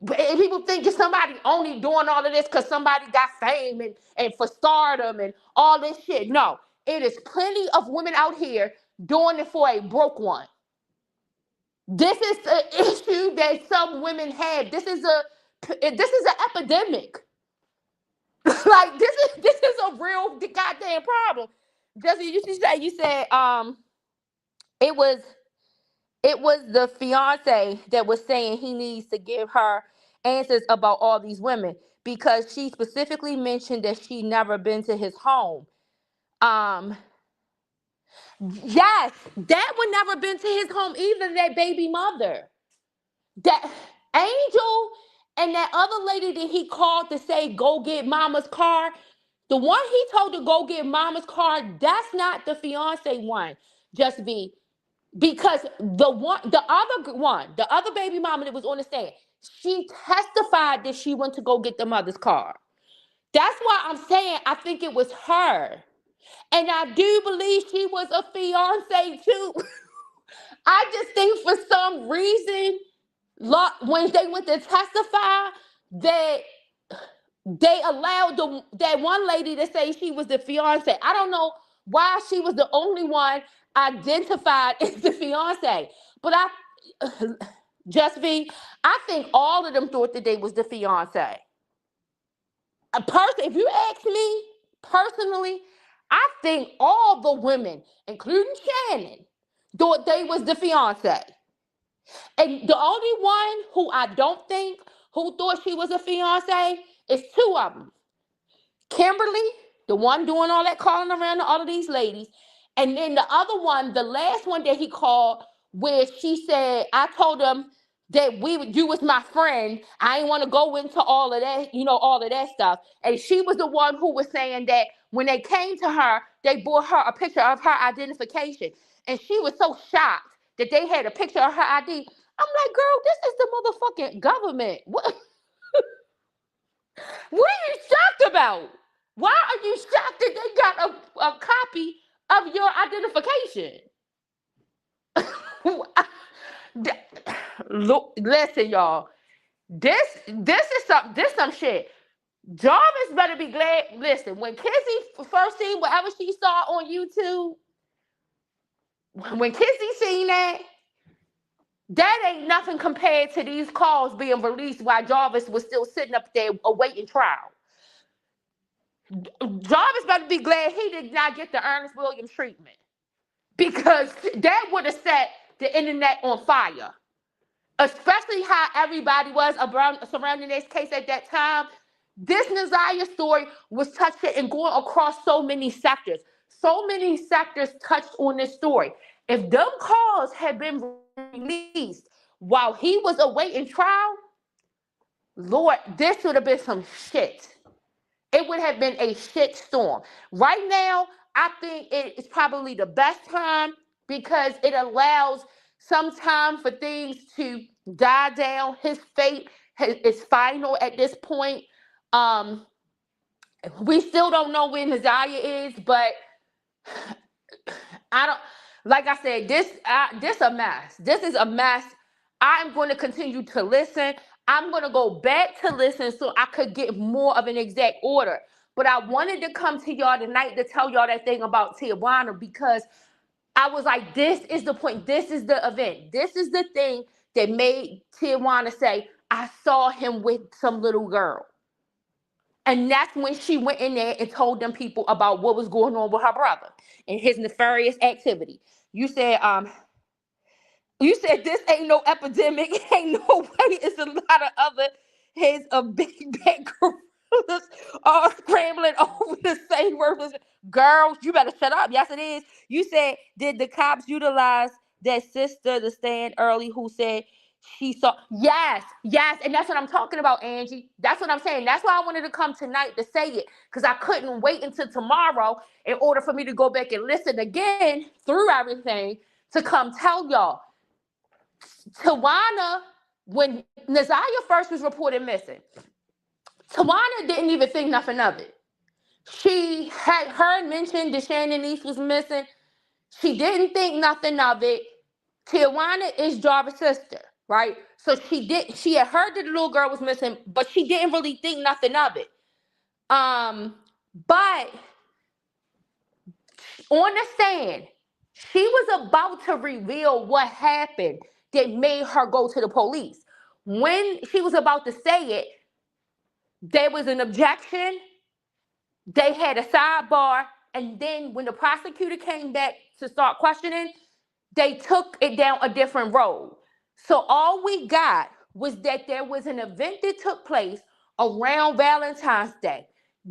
But people think that somebody only doing all of this because somebody got fame and for stardom and all this shit. No, it is plenty of women out here doing it for a broke one. This is an issue that some women have. This is an epidemic. Like, this is a real goddamn problem. Just you said it was the fiance that was saying he needs to give her answers about all these women, because she specifically mentioned that she never been to his home. Yes, that would never been to his home either, that baby mother. That Angel and that other lady that he called to say, go get mama's car, the one he told to go get mama's car, that's not the fiance one, Just be. Because the other baby mama that was on the stand, she testified that she went to go get the mother's car. That's why I'm saying I think it was her. And I do believe she was a fiance too. I just think for some reason, when they went to testify, that they allowed that one lady to say she was the fiance. I don't know why she was the only one identified as the fiance. But just be, I think all of them thought that they was the fiance. If you ask me personally, I think all the women, including Shannon, thought they was the fiance. And the only one who I don't think who thought she was a fiance is two of them. Kimberly, the one doing all that calling around to all of these ladies. And then the other one, the last one that he called, where she said, I told him that you was my friend. I didn't want to go into all of that, all of that stuff. And she was the one who was saying that when they came to her, they brought her a picture of her identification. And she was so shocked that they had a picture of her ID. I'm like, girl, this is the motherfucking government. What are you shocked about? Why are you shocked that they got a copy of your identification? Look, listen, y'all. This is some shit. Jarvis better be glad. Listen, when Kizzy first seen whatever she saw on YouTube, when Kizzy seen that ain't nothing compared to these calls being released while Jarvis was still sitting up there awaiting trial. Jarvis better be glad he did not get the Ernest Williams treatment, because that would have set the internet on fire, especially how everybody was surrounding this case at that time. This Naziah story was touching and going across so many sectors. So many sectors touched on this story. If them calls had been released while he was awaiting trial, Lord, this would have been some shit. It would have been a shit storm. Right now, I think it is probably the best time because it allows some time for things to die down. His fate is final at this point. Um, we still don't know where Naziah is, but I don't. Like I said, this a mess. This is a mess. I'm going to continue to listen. I'm going to go back to listen so I could get more of an exact order. But I wanted to come to y'all tonight to tell y'all that thing about Tijuana, because I was like, this is the point. This is the event. This is the thing that made Tijuana say, I saw him with some little girl. And that's when she went in there and told them people about what was going on with her brother and his nefarious activity. You said, this ain't no epidemic. Ain't no way. It's a lot of other heads of big bad gorillas all scrambling over the same worthless girls. You better shut up. Yes, it is. You said, did the cops utilize that sister to stand early who said she saw? Yes, yes, and that's what I'm talking about, Angie. That's what I'm saying. That's why I wanted to come tonight to say it, because I couldn't wait until tomorrow in order for me to go back and listen again through everything to come tell y'all. Tawana, when Naziah first was reported missing, Tawana didn't even think nothing of it. She had heard mentioned that Shannon niece was missing. She didn't think nothing of it. Tijuana is Jarvis' sister, right? So she had heard that the little girl was missing, but she didn't really think nothing of it. But on the stand, she was about to reveal what happened that made her go to the police. When she was about to say it, there was an objection. They had a sidebar. And then when the prosecutor came back to start questioning, they took it down a different road. So all we got was that there was an event that took place around Valentine's Day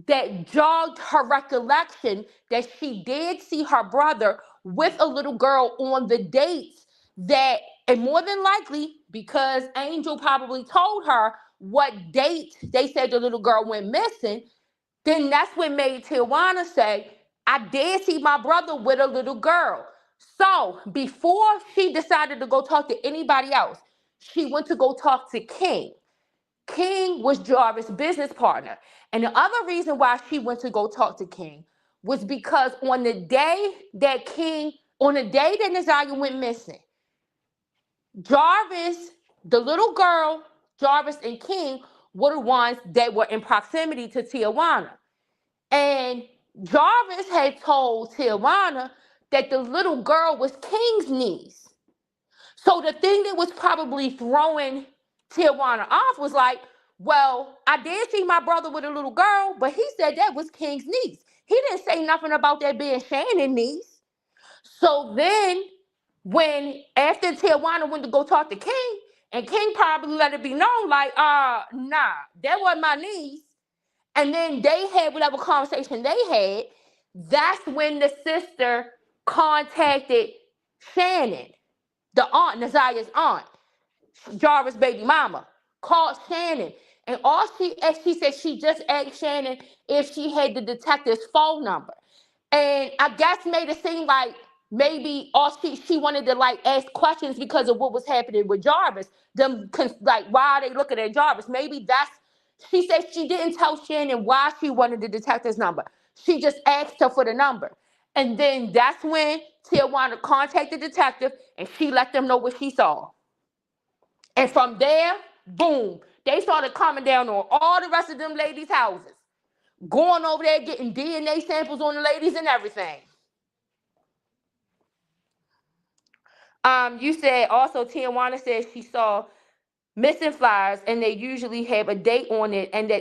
that jogged her recollection that she did see her brother with a little girl on the dates that, and more than likely, because Angel probably told her what date they said the little girl went missing, then that's what made Tijuana say, I did see my brother with a little girl. So before she decided to go talk to anybody else, she went to go talk to King. King was Jarvis' business partner. And the other reason why she went to go talk to King was because on the day that Nazaria went missing, Jarvis, the little girl, Jarvis and King were the ones that were in proximity to Tijuana. And Jarvis had told Tijuana that the little girl was King's niece. So the thing that was probably throwing Tijuana off was like, well, I did see my brother with a little girl, but he said that was King's niece. He didn't say nothing about that being Shannon's niece. So then, when after Tijuana went to go talk to King, and King probably let it be known, like, nah, that wasn't my niece. And then they had whatever conversation they had. That's when the sister contacted Shannon, the aunt, Nazaya's aunt, Jarvis' baby mama, called Shannon. And she said she just asked Shannon if she had the detective's phone number. And I guess made it seem like maybe all she wanted to like ask questions because of what was happening with Jarvis. Like, why are they looking at Jarvis? Maybe that's, she said she didn't tell Shannon why she wanted the detective's number. She just asked her for the number. And then that's when Tijuana contacted the detective and she let them know what she saw. And from there, boom, they started coming down on all the rest of them ladies' houses, going over there, getting DNA samples on the ladies and everything. You said also Tijuana said she saw missing flyers and they usually have a date on it and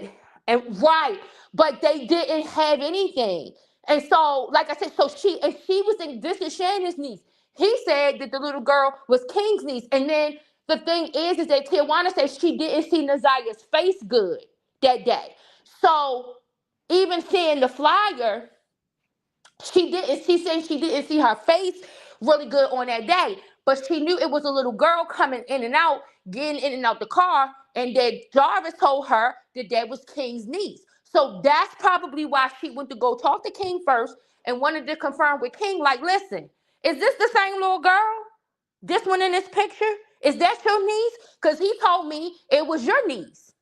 right, but they didn't have anything. And so, like I said, she was in, this is Shannon's niece. He said that the little girl was King's niece. And then the thing is that Tijuana said she didn't see Nazaya's face good that day. So even seeing the flyer, she said she didn't see her face really good on that day, but she knew it was a little girl coming in and out, getting in and out the car, and that Jarvis told her that that was King's niece. So that's probably why she went to go talk to King first and wanted to confirm with King, like, listen, is this the same little girl? This one in this picture? Is that your niece? Because he told me it was your niece.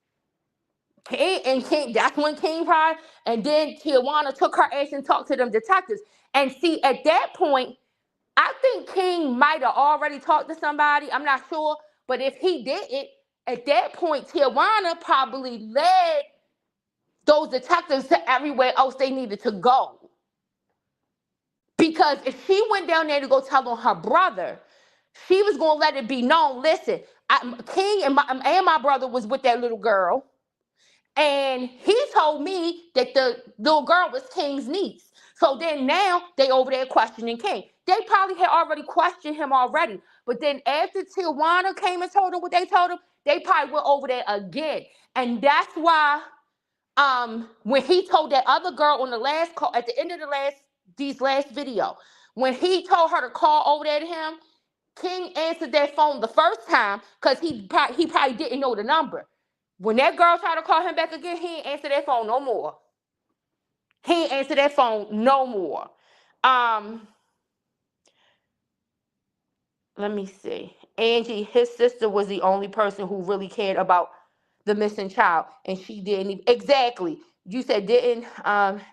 King, that's when King cried, and then Tijuana took her ass and talked to them detectives. And see, at that point, I think King might have already talked to somebody. I'm not sure, but if he didn't, at that point, Tijuana probably led those detectives to everywhere else they needed to go. Because if she went down there to go tell on her brother, she was gonna let it be known. Listen, King and my brother was with that little girl. And he told me that the little girl was King's niece. So then now they over there questioning King. They probably had already questioned him already. But then after Tijuana came and told him what they told him, they probably went over there again. And that's why when he told that other girl on the last call, at the end of these last video, when he told her to call over there to him, King answered that phone the first time because he probably didn't know the number. When that girl tried to call him back again, he ain't answer that phone no more. He ain't answer that phone no more. Let me see. Angie, his sister was the only person who really cared about the missing child, and she didn't even, exactly. You said didn't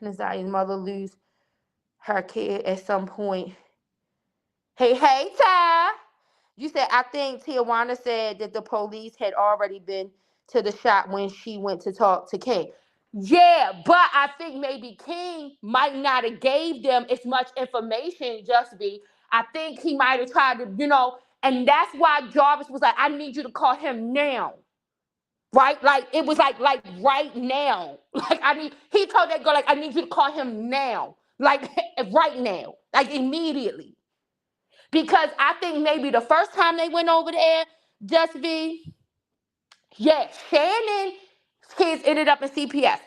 Nazaya's mother lose her kid at some point? Hey, Ty. You said, I think Tijuana said that the police had already been to the shop when she went to talk to King. Yeah, but I think maybe King might not have gave them as much information, just be. I think he might have tried to, and that's why Jarvis was like, I need you to call him now. Right? Like, it was like right now. Like, he told that girl, like, I need you to call him now. Like, right now. Like, immediately. Because I think maybe the first time they went over there, just be, yeah, Shannon's kids ended up in CPS.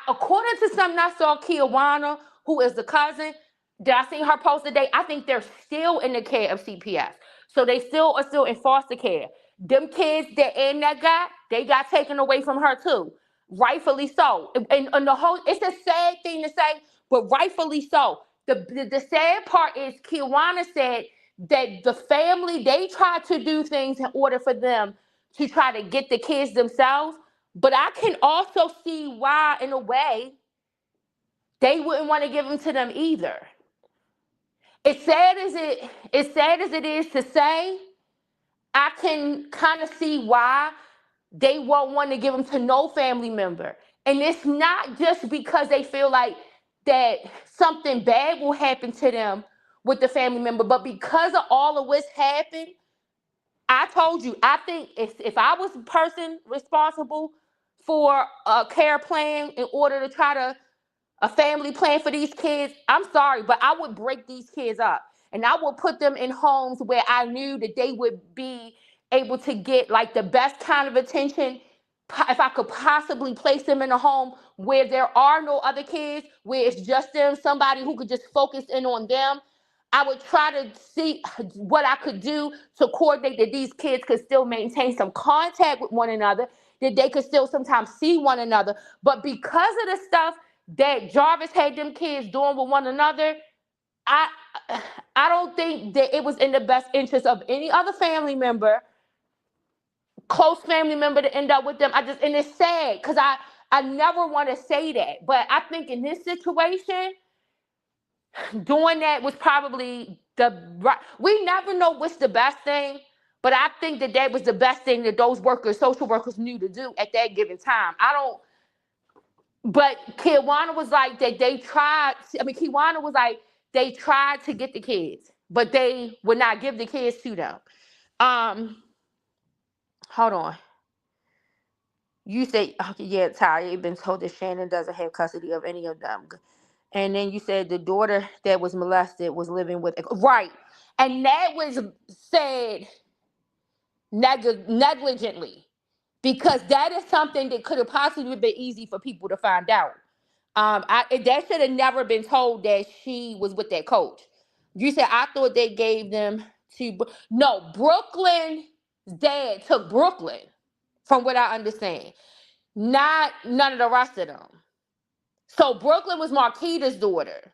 According to something I saw, Kiwana, who is the cousin, that I seen her post today, I think they're still in the care of CPS. So they are still in foster care. Them kids that Ann got, they got taken away from her too. Rightfully so. And the whole, it's a sad thing to say, but rightfully so. The sad part is Kiwana said that the family, they tried to do things in order for them to try to get the kids themselves, But I can also see why, in a way, they wouldn't want to give them to them either. As sad as it is to say, I can kind of see why they won't want to give them to no family member. And it's not just because they feel like that something bad will happen to them with the family member, but because of all of what's happened, I told you, I think if I was the person responsible for a care plan in order to try to a family plan for these kids, I'm sorry, but I would break these kids up and I would put them in homes where I knew that they would be able to get like the best kind of attention. If I could possibly place them in a home where there are no other kids, where it's just them, somebody who could just focus in on them, I would try to see what I could do to coordinate that these kids could still maintain some contact with one another, that they could still sometimes see one another. But because of the stuff that Jarvis had them kids doing with one another, I I don't think that it was in the best interest of any other family member, close family member, to end up with them. And it's sad because I never want to say that, but I think in this situation, doing that was probably the right. We never know what's the best thing, but I think that that was the best thing that those workers, social workers, knew to do at that given time. I don't. But Kiwana was like that they tried. I mean, Kiwana was like they tried to get the kids, but they would not give the kids to them. Um, hold on. You say, okay, yeah, Ty, you've been told that Shannon doesn't have custody of any of them. And then you said the daughter that was molested was living with, right. And that was said negligently, because that is something that could have possibly been easy for people to find out. That should have never been told that she was with that coach. You said, I thought they gave them to, no, Brooklyn's dad took Brooklyn, from what I understand. Not none of the rest of them. So Brooklyn was Marquita's daughter.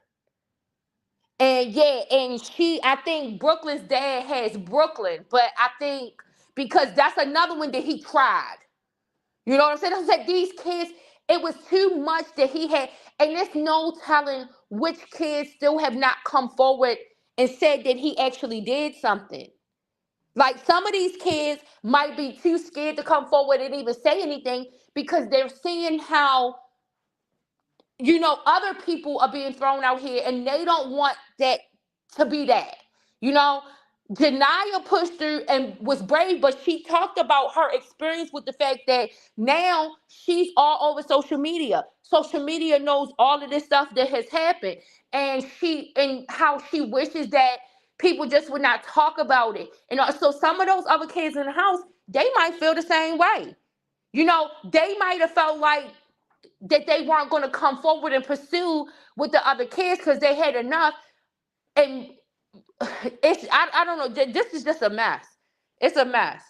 And yeah, and I think Brooklyn's dad has Brooklyn, but I think because that's another one that he tried. You know what I'm saying? I said these kids, it was too much that he had, and there's no telling which kids still have not come forward and said that he actually did something. Like some of these kids might be too scared to come forward and even say anything because they're seeing how, other people are being thrown out here and they don't want that to be that. You know, Janaya pushed through and was brave, but she talked about her experience with the fact that now she's all over social media. Social media knows all of this stuff that has happened. And how she wishes that people just would not talk about it. And so some of those other kids in the house, they might feel the same way. They might have felt like that they weren't going to come forward and pursue with the other kids because they had enough. And I don't know. This is just a mess. It's a mess.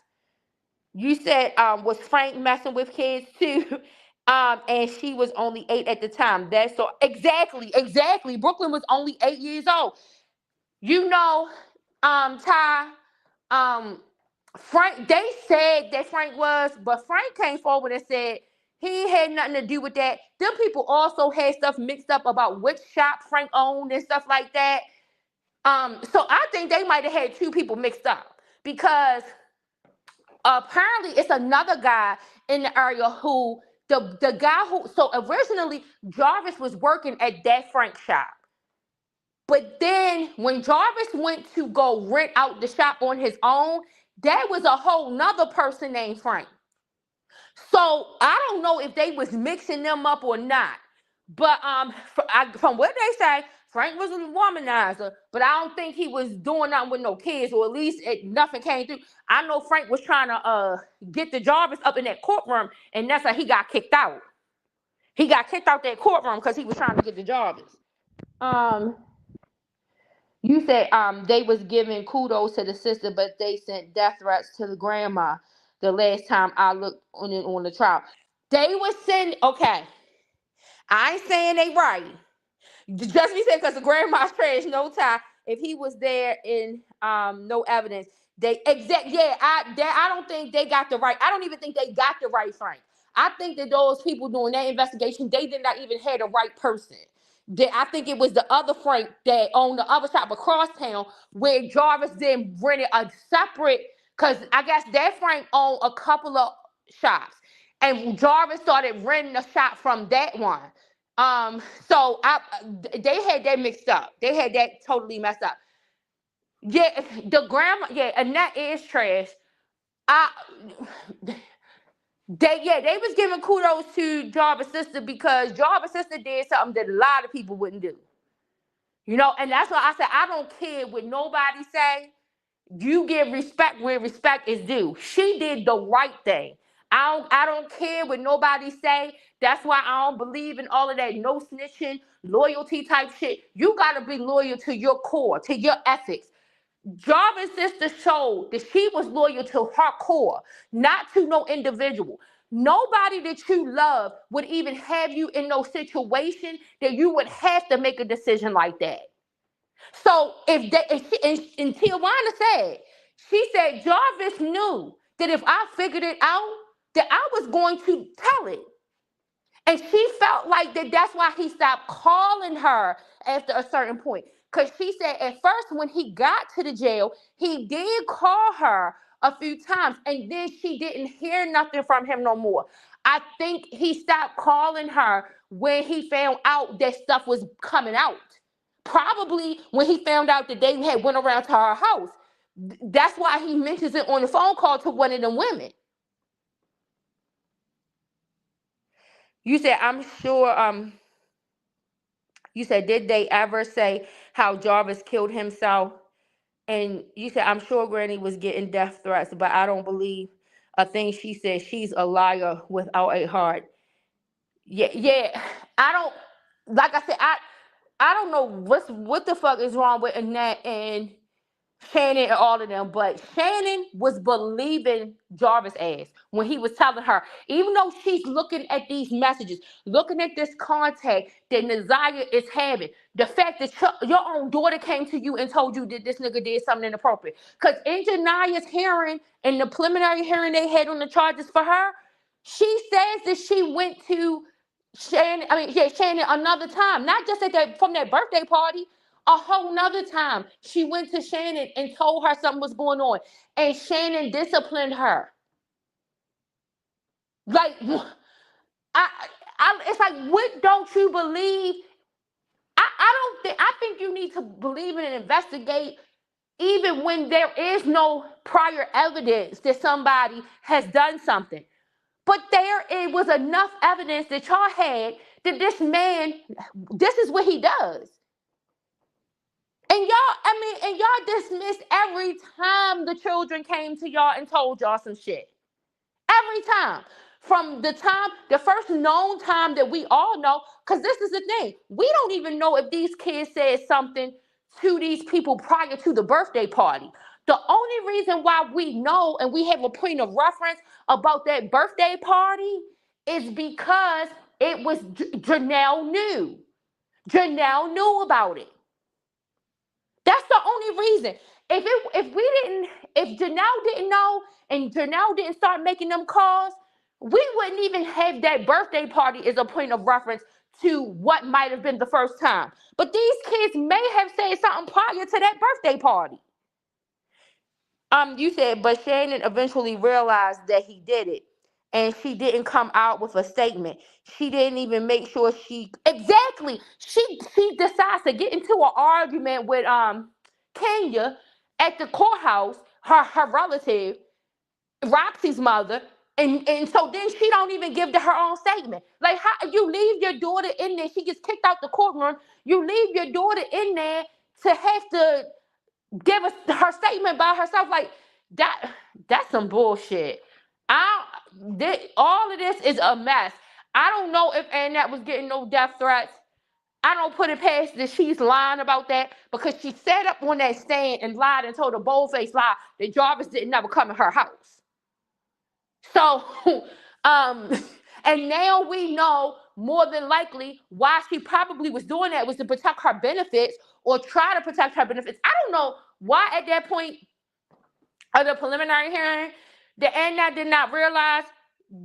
You said, was Frank messing with kids too? And she was only 8 at the time. That's so exactly. Brooklyn was only 8 years old. Ty, um, Frank, they said that Frank was, but Frank came forward and said he had nothing to do with that. Them people also had stuff mixed up about which shop Frank owned and stuff like that. So I think they might have had two people mixed up because apparently it's another guy in the area who the guy who so originally Jarvis was working at that Frank shop. But then when Jarvis went to go rent out the shop on his own, there was a whole nother person named Frank. So I don't know if they was mixing them up or not. But from what they say, Frank was a womanizer, but I don't think he was doing nothing with no kids, or at least nothing came through. I know Frank was trying to get the Jarvis up in that courtroom, and that's how he got kicked out. He got kicked out that courtroom because he was trying to get the Jarvis. Um, You said they was giving kudos to the sister, but they sent death threats to the grandma. The last time I looked on the trial, they was sending. Okay, I ain't saying they right. Just be saying because the grandma's trash. No time. If he was there in no evidence, they exact. Yeah, I don't think they got the right. I don't even think they got the right Frank. I think that those people doing that investigation, they did not even have the right person. I think it was the other Frank that owned the other shop across town where Jarvis then rented a separate, because I guess that Frank owned a couple of shops. And Jarvis started renting a shop from that one. So they had that mixed up. They had that totally messed up. Yeah, the grandma, yeah, and that is trash. I they was giving kudos to Jarvis' sister because Jarvis' sister did something that a lot of people wouldn't do. And that's why I said I don't care what nobody say. You give respect where respect is due. She did the right thing. I don't care what nobody say. That's why I don't believe in all of that no snitching, loyalty type shit. You gotta be loyal to your core, to your ethics. Jarvis' sister showed that she was loyal to her core, not to no individual. Nobody that you love would even have you in no situation that you would have to make a decision like that. So and Tijuana said, she said Jarvis knew that if I figured it out, that I was going to tell it. And she felt like that's why he stopped calling her after a certain point. Because she said at first when he got to the jail, he did call her a few times and then she didn't hear nothing from him no more. I think he stopped calling her when he found out that stuff was coming out. Probably when he found out that they had went around to her house. That's why he mentions it on the phone call to one of them women. You said, I'm sure, you said, did they ever say how Jarvis killed himself? And you said, I'm sure Granny was getting death threats, but I don't believe a thing she said. She's a liar without a heart. Yeah, yeah. I don't, like I said, I don't know what the fuck is wrong with Annette and Shannon and all of them, but Shannon was believing Jarvis' ass when he was telling her, even though she's looking at these messages, looking at this contact that Naziah is having, the fact that your own daughter came to you and told you that this nigga did something inappropriate. Because in Jania's hearing, in the preliminary hearing they had on the charges for her, she says that she went to Shannon another time, not just from that birthday party. A whole nother time, she went to Shannon and told her something was going on, and Shannon disciplined her. Like, it's like, what don't you believe? I don't think. I think you need to believe in and investigate, even when there is no prior evidence that somebody has done something. But it was enough evidence that y'all had that this man, this is what he does. And y'all dismissed every time the children came to y'all and told y'all some shit. Every time. From the first known time that we all know, because this is the thing. We don't even know if these kids said something to these people prior to the birthday party. The only reason why we know and we have a point of reference about that birthday party is because it was Janelle knew. Janelle knew about it. That's the only reason. If Janelle didn't know and Janelle didn't start making them calls, we wouldn't even have that birthday party as a point of reference to what might have been the first time. But these kids may have said something prior to that birthday party. You said, but Shannon eventually realized that he did it, and she didn't come out with a statement. She didn't even make sure exactly. She decides to get into an argument with Kenya at the courthouse, her relative, Roxy's mother, and so then she don't even give her own statement. Like, how you leave your daughter in there? She gets kicked out the courtroom. You leave your daughter in there to have to give us her statement by herself. Like that's some bullshit. All of this is a mess. I don't know if Annette was getting no death threats. I don't put it past that she's lying about that because she sat up on that stand and lied and told a bold-faced lie that Jarvis didn't never come in her house. So, and now we know more than likely why she probably was doing that was to protect her benefits or try to protect her benefits. I don't know why at that point of the preliminary hearing, the Annette did not realize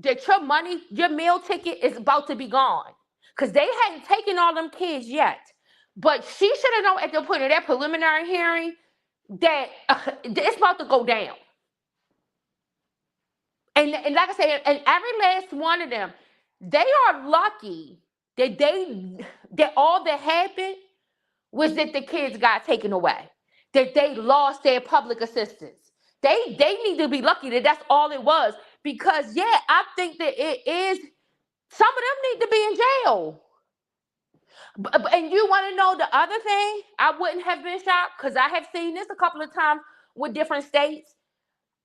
that your money, your meal ticket is about to be gone. Because they hadn't taken all them kids yet. But she should have known at the point of that preliminary hearing that it's about to go down. And like I said, and every last one of them, they are lucky that that all that happened was that the kids got taken away, that they lost their public assistance. They need to be lucky that that's all it was. Because yeah, I think that it is. Some of them need to be in jail. And you want to know the other thing? I wouldn't have been shocked because I have seen this a couple of times with different states.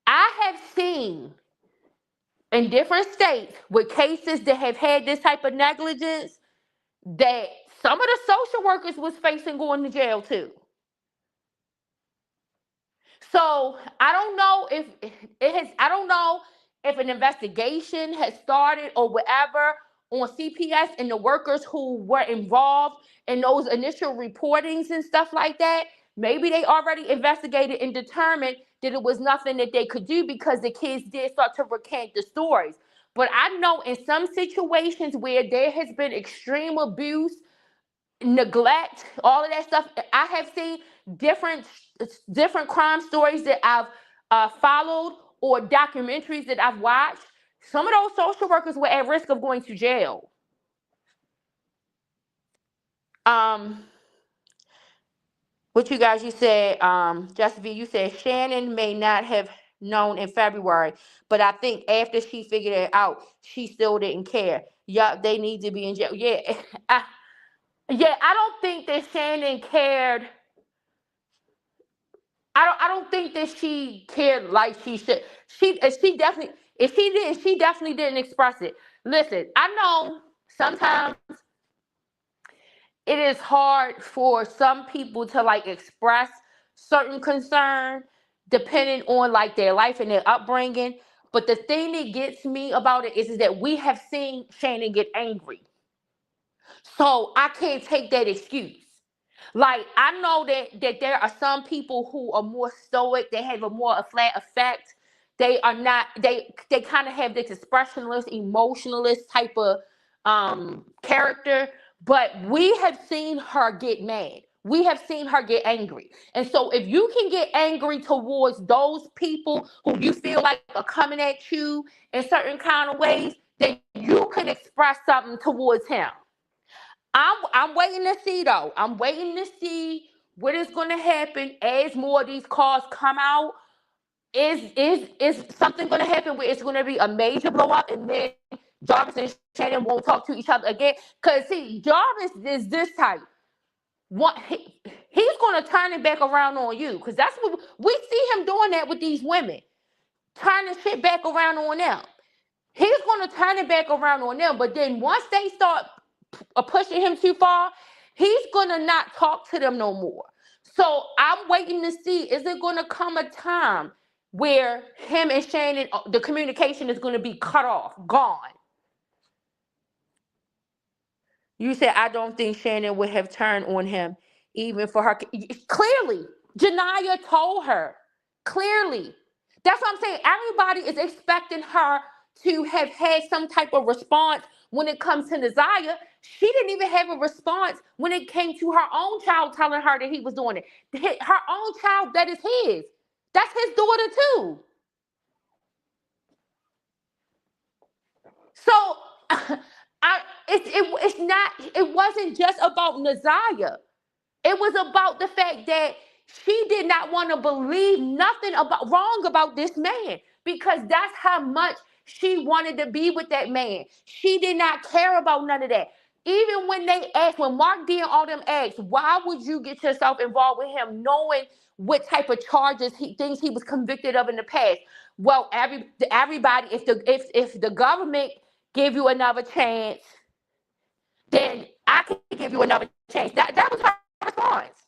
I have seen in different states with cases that have had this type of negligence that some of the social workers was facing going to jail too. So I don't know if it has. I don't know if an investigation has started or whatever on CPS and the workers who were involved in those initial reportings and stuff like that. Maybe they already investigated and determined that it was nothing that they could do because the kids did start to recant the stories. But I know in some situations where there has been extreme abuse, neglect, all of that stuff. I have seen different different crime stories that I've followed or documentaries that I've watched. Some of those social workers were at risk of going to jail. Um, what you guys, you said, Just V, you said Shannon may not have known in February, but I think after she figured it out, she still didn't care. Yup, they need to be in jail. Yeah, yeah, I don't think that Shannon cared. I don't think that she cared like she should. She definitely, if she did, she definitely didn't express it. Listen, I know sometimes it is hard for some people to like express certain concern depending on like their life and their upbringing. But the thing that gets me about it is that we have seen Shannon get angry. So I can't take that excuse. Like I know that there are some people who are more stoic, they have a more a flat effect. They are not, they kind of have this expressionless, emotionalist type of character. But we have seen her get mad. We have seen her get angry. And so if you can get angry towards those people who you feel like are coming at you in certain kind of ways, then you can express something towards him. I'm waiting to see though. I'm waiting to see what is going to happen as more of these cars come out. Is something going to happen where it's going to be a major blow up and then Jarvis and Shannon won't talk to each other again? Cause see, Jarvis is this type. He's going to turn it back around on you. Cause that's what we see him doing that with these women, turning shit back around on them. He's going to turn it back around on them. But then once they start pushing him too far, he's gonna not talk to them no more. So I'm waiting to see, is it gonna come a time where him and Shannon, the communication is gonna be cut off, gone? You said, I don't think Shannon would have turned on him even for her. Clearly, Janaya told her. Clearly. That's what I'm saying. Everybody is expecting her to have had some type of response when it comes to Nazaya. She didn't even have a response when it came to her own child telling her that he was doing it. Her own child, that is his. That's his daughter too. So it's not, it wasn't just about Nazaya. It was about the fact that she did not want to believe nothing about wrong about this man because that's how much she wanted to be with that man. She did not care about none of that. Even when they asked, when Mark D and all them asked, why would you get yourself involved with him knowing what type of charges things he was convicted of in the past? Well, everybody, if the government give you another chance, then I can give you another chance. That was her response.